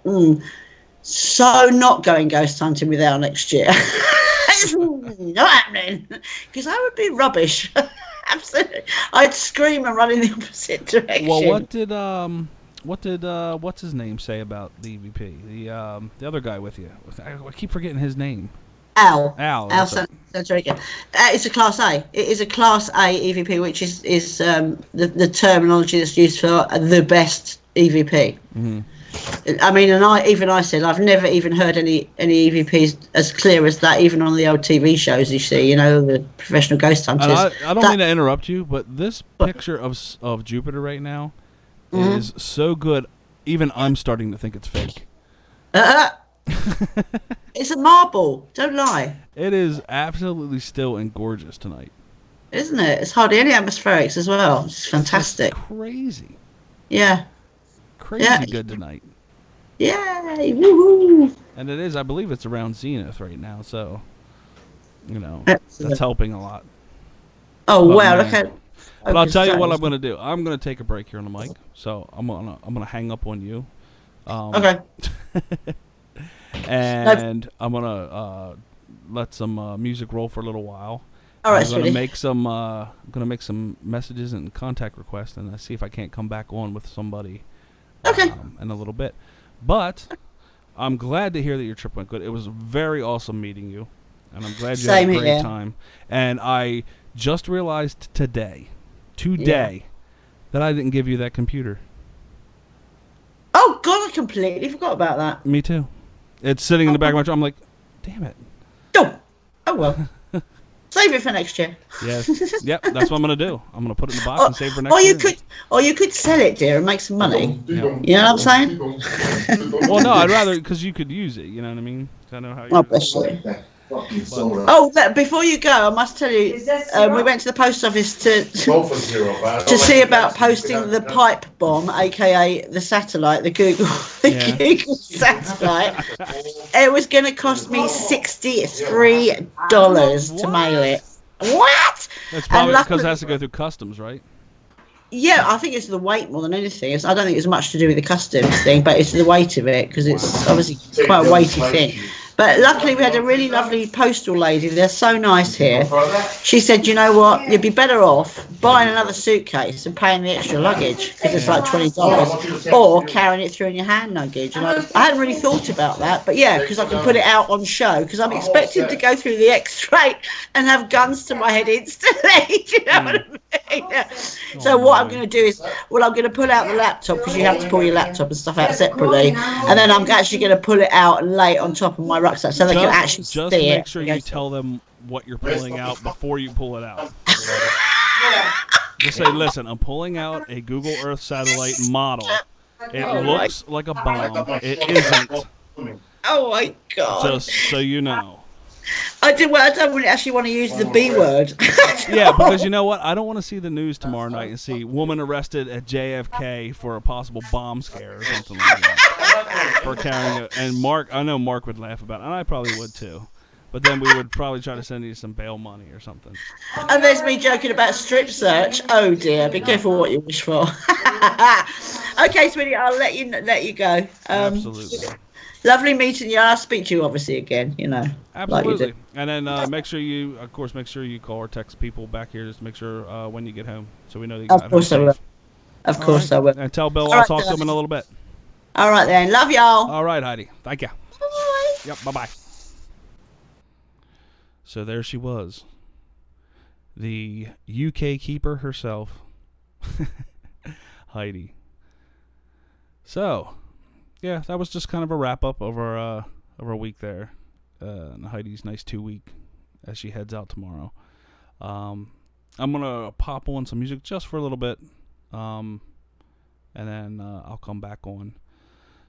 so not going ghost hunting with Al next year. It's not happening, because I would be rubbish. Absolutely, I'd scream and run in the opposite direction. Well, what did what's his name say about the EVP? The other guy with you. I keep forgetting his name. Al Santorica. It's a Class A. It is a Class A EVP, which is the terminology that's used for the best EVP. Mm-hmm. I mean, and I said I've never even heard any EVPs as clear as that, even on the old TV shows you see, you know, the professional ghost hunters. I don't mean to interrupt you, but this picture of Jupiter right now is so good, even I'm starting to think it's fake. It's a marble, don't lie. It is absolutely still and gorgeous tonight. Isn't it? It's hardly any atmospherics as well. It's fantastic. It's crazy. Yeah. Crazy good tonight. Yay! Woohoo! And it is, I believe it's around zenith right now, so, you know, Excellent. That's helping a lot. Oh, But wow, man, look at... But I'll tell you what I'm going to do. I'm going to take a break here on the mic, so I'm gonna hang up on you. Okay. And I'm going to let some music roll for a little while. All right, I'm going to make some messages and contact requests, and see if I can't come back on with somebody in a little bit. But I'm glad to hear that your trip went good. It was very awesome meeting you, and I'm glad you had a great time. And I just realized today, that I didn't give you that computer. Oh, God, I completely forgot about that. Me too. It's sitting in the back of my truck. I'm like, damn it. Oh well. Save it for next year. Yes. Yep, that's what I'm going to do. I'm going to put it in the box and save it for next year. Or you could sell it, dear, and make some money. Yeah. You know what I'm saying? Well, no, I'd rather, because you could use it. You know what I mean? I know how you. Oh, bless you. Before you go, I must tell you, we went to the post office to see about posting the pipe bomb, A.K.A the satellite, the Google satellite. It was going to cost me $63 to mail it. What? That's probably because it has to go through customs, right? Yeah, I think it's the weight more than anything. I don't think it's much to do with the customs thing, but it's the weight of it, because it's obviously quite a weighty thing. But luckily we had a really lovely postal lady. They're so nice here. She said, you know what, you'd be better off buying another suitcase and paying the extra luggage, because it's like $20, or carrying it through in your hand luggage. And I hadn't really thought about that, but yeah, because I can put it out on show, because I'm expected to go through the X-ray and have guns to my head instantly. Do you know what I mean? Yeah. So what I'm going to do is, I'm going to pull out the laptop, because you have to pull your laptop and stuff out separately, and then I'm actually going to pull it out and lay it on top of my rucksack so they can actually see it. Just make sure you tell them what you're pulling out before you pull it out. Just say, listen, I'm pulling out a Google Earth satellite model. It looks like a bomb. It isn't. Oh my God. Just so you know. I don't really actually want to use the B word. Yeah, because you know what? I don't want to see the news tomorrow night and see woman arrested at JFK for a possible bomb scare or something like that. For carrying it. And Mark, I know Mark would laugh about it, and I probably would too. But then we would probably try to send you some bail money or something. And there's me joking about strip search. Oh dear, be careful what you wish for. Okay, sweetie, I'll let you go. Absolutely. Lovely meeting you. I'll speak to you obviously again, Absolutely. Like And then make sure you call or text people back here just to make sure when you get home, so we know that you got home safe. Of course I will. And tell Bill All I'll right, talk to him in a little bit. All right then. Love y'all. All right, Heidi. Thank you. Bye. Yep. Bye-bye. So there she was. The UK keeper herself. Heidi. So, yeah, that was just kind of a wrap-up of our week there. Heidi's nice 2-week as she heads out tomorrow. I'm going to pop on some music just for a little bit. And then I'll come back on.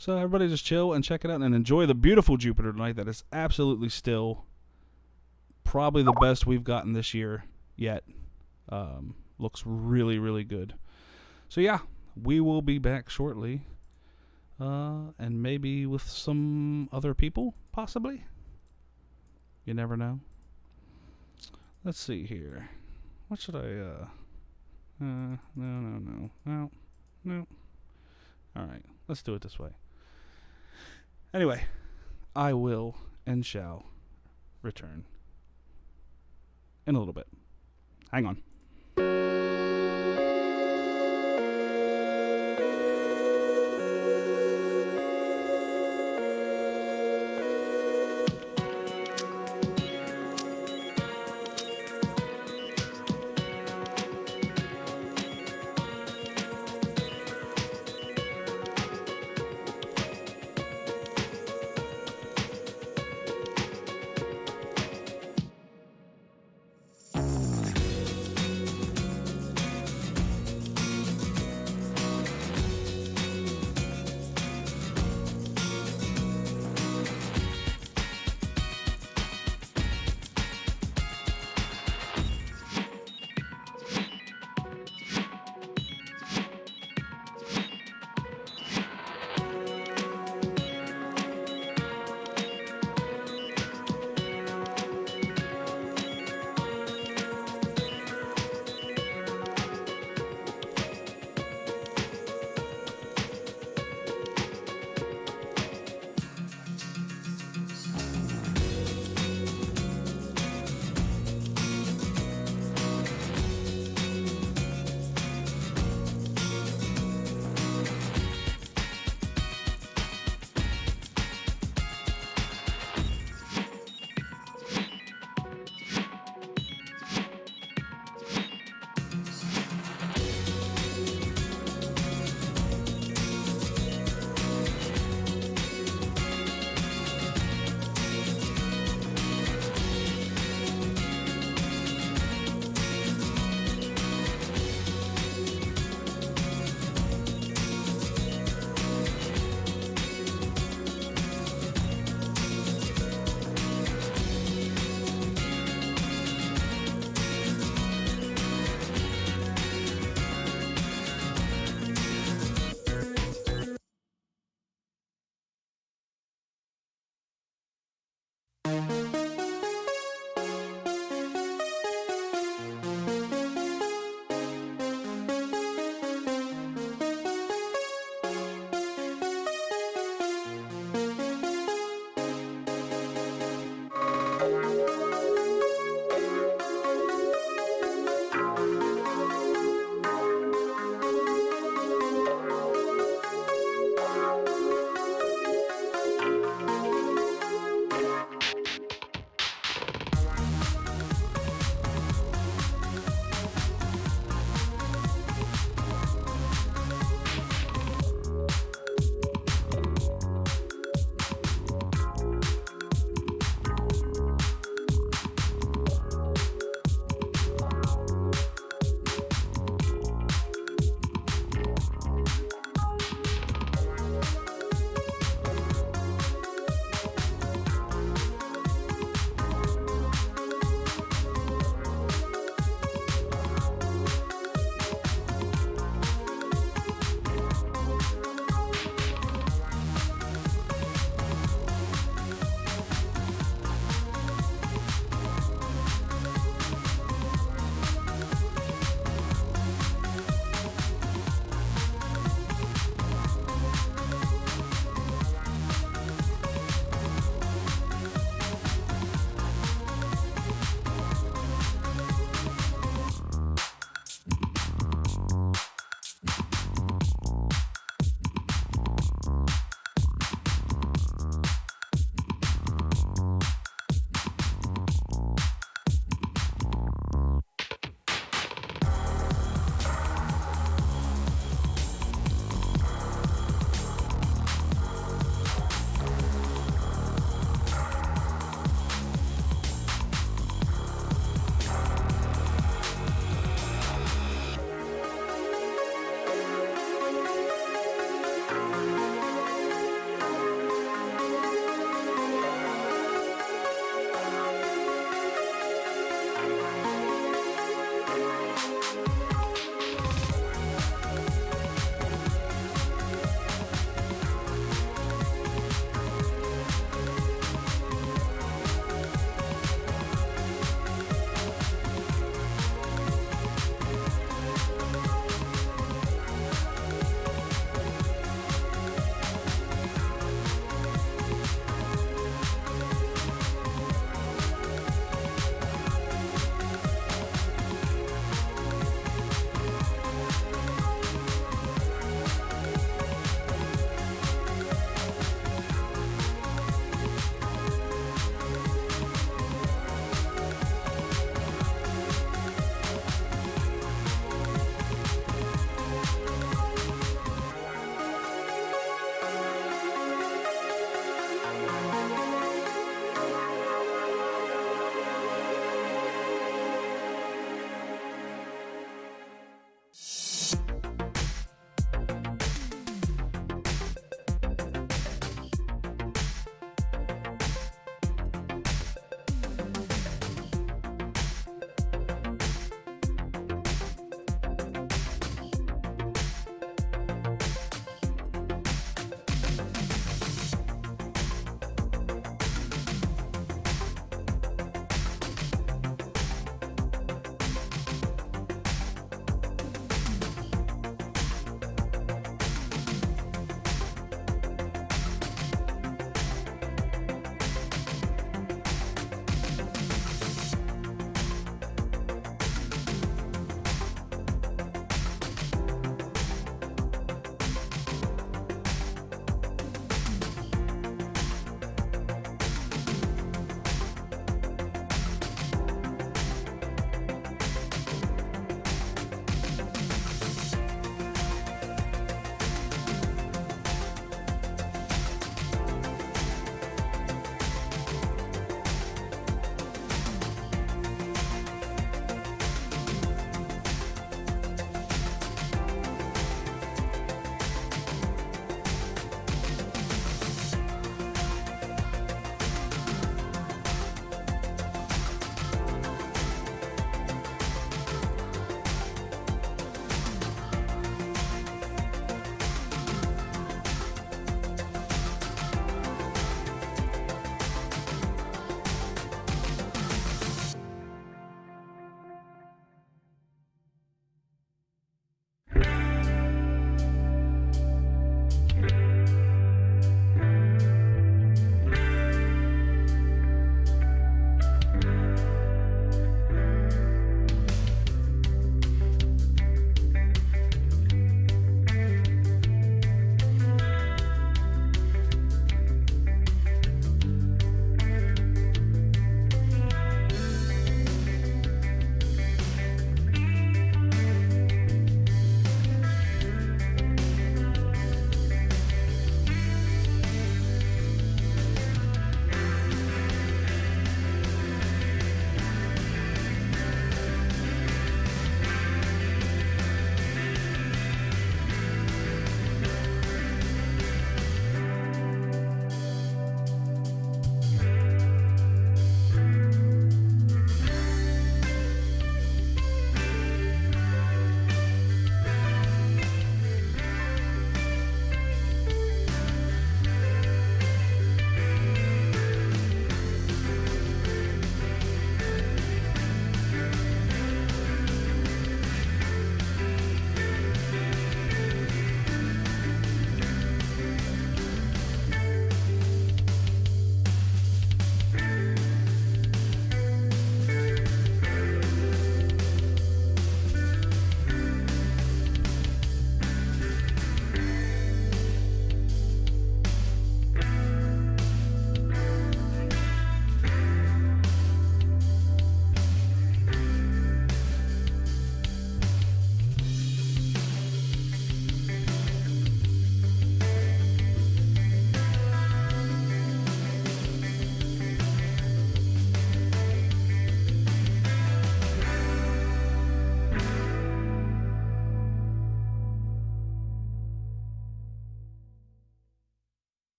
So everybody just chill and check it out and enjoy the beautiful Jupiter tonight that is absolutely still probably the best we've gotten this year yet. Looks really, really good. So yeah, we will be back shortly. And maybe with some other people, possibly. You never know. Let's see here. What should I, no. Alright, let's do it this way. Anyway, I will and shall return in a little bit. Hang on.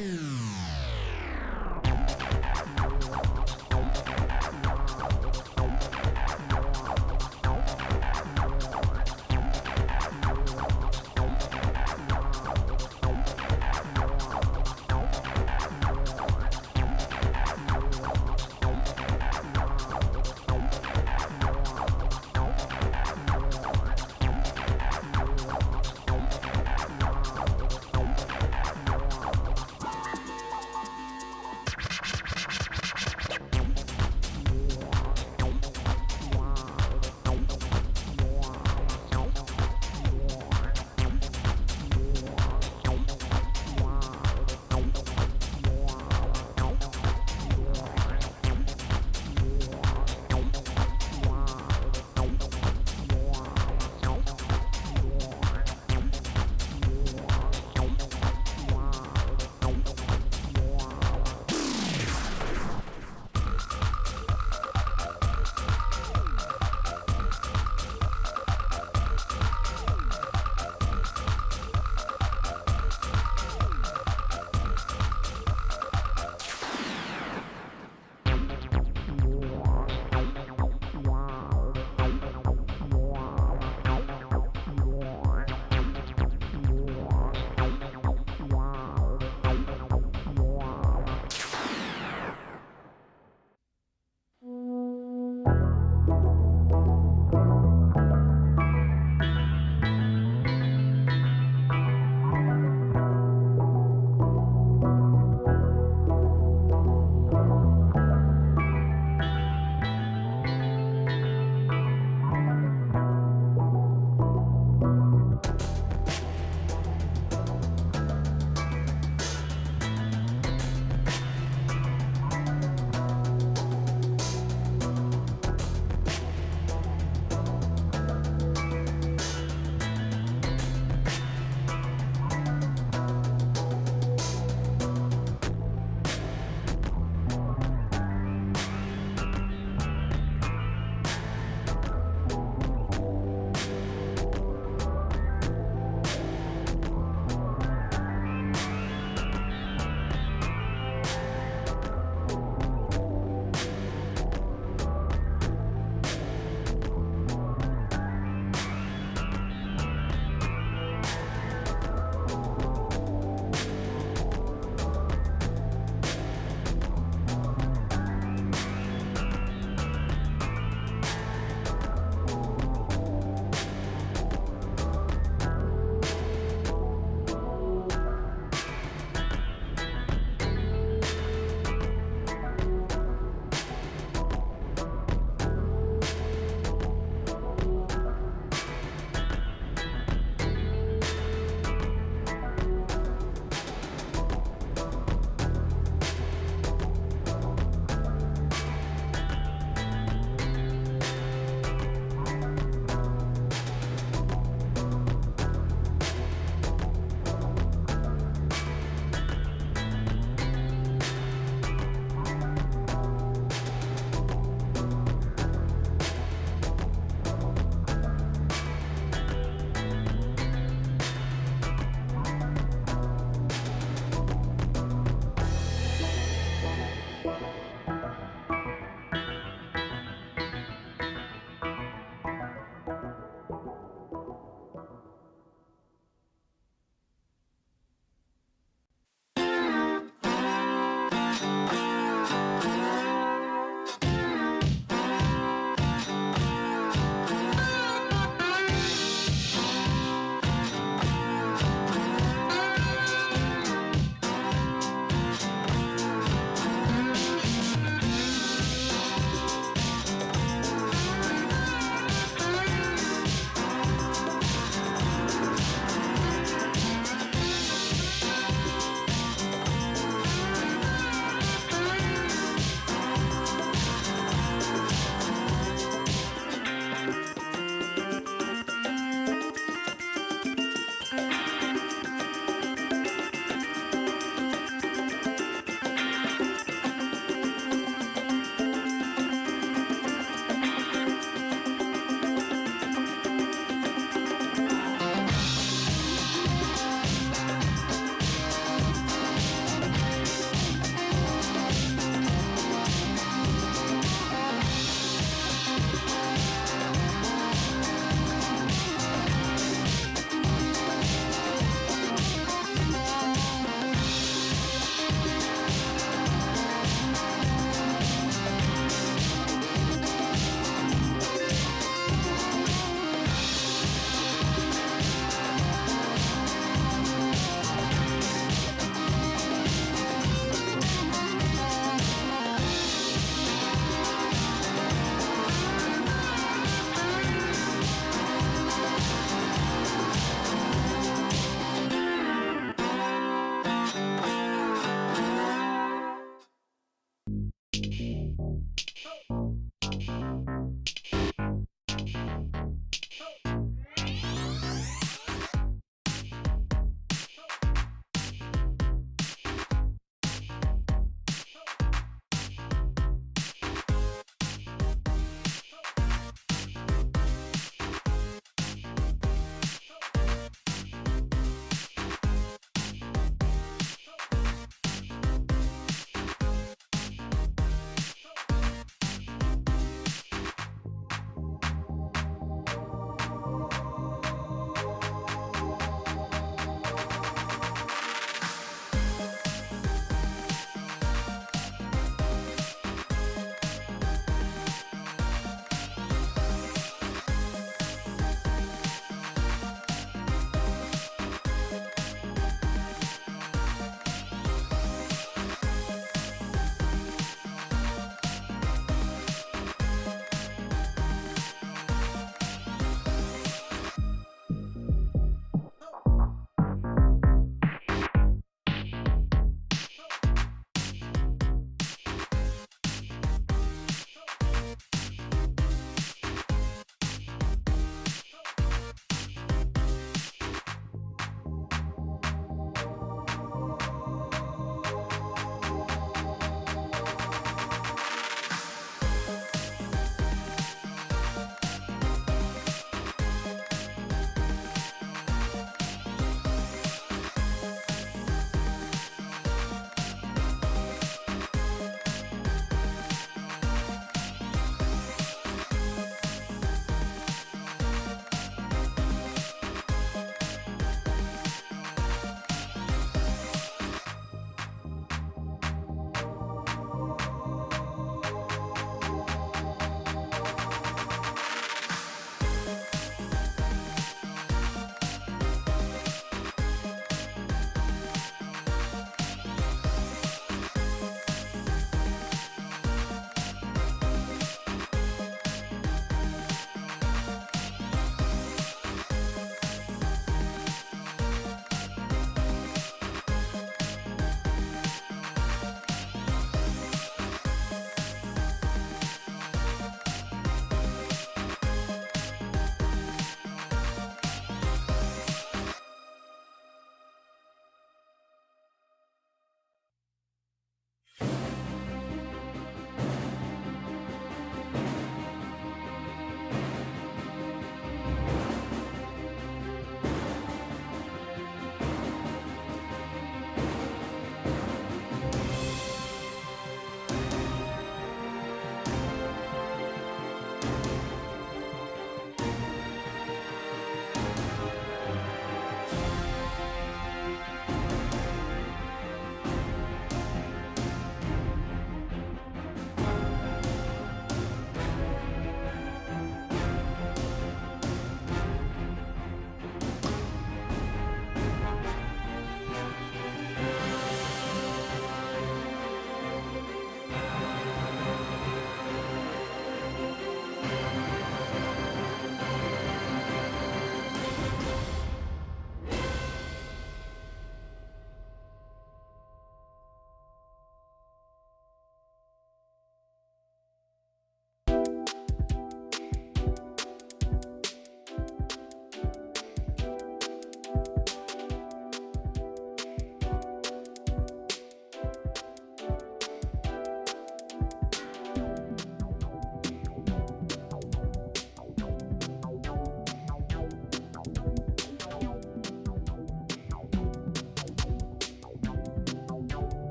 Bye.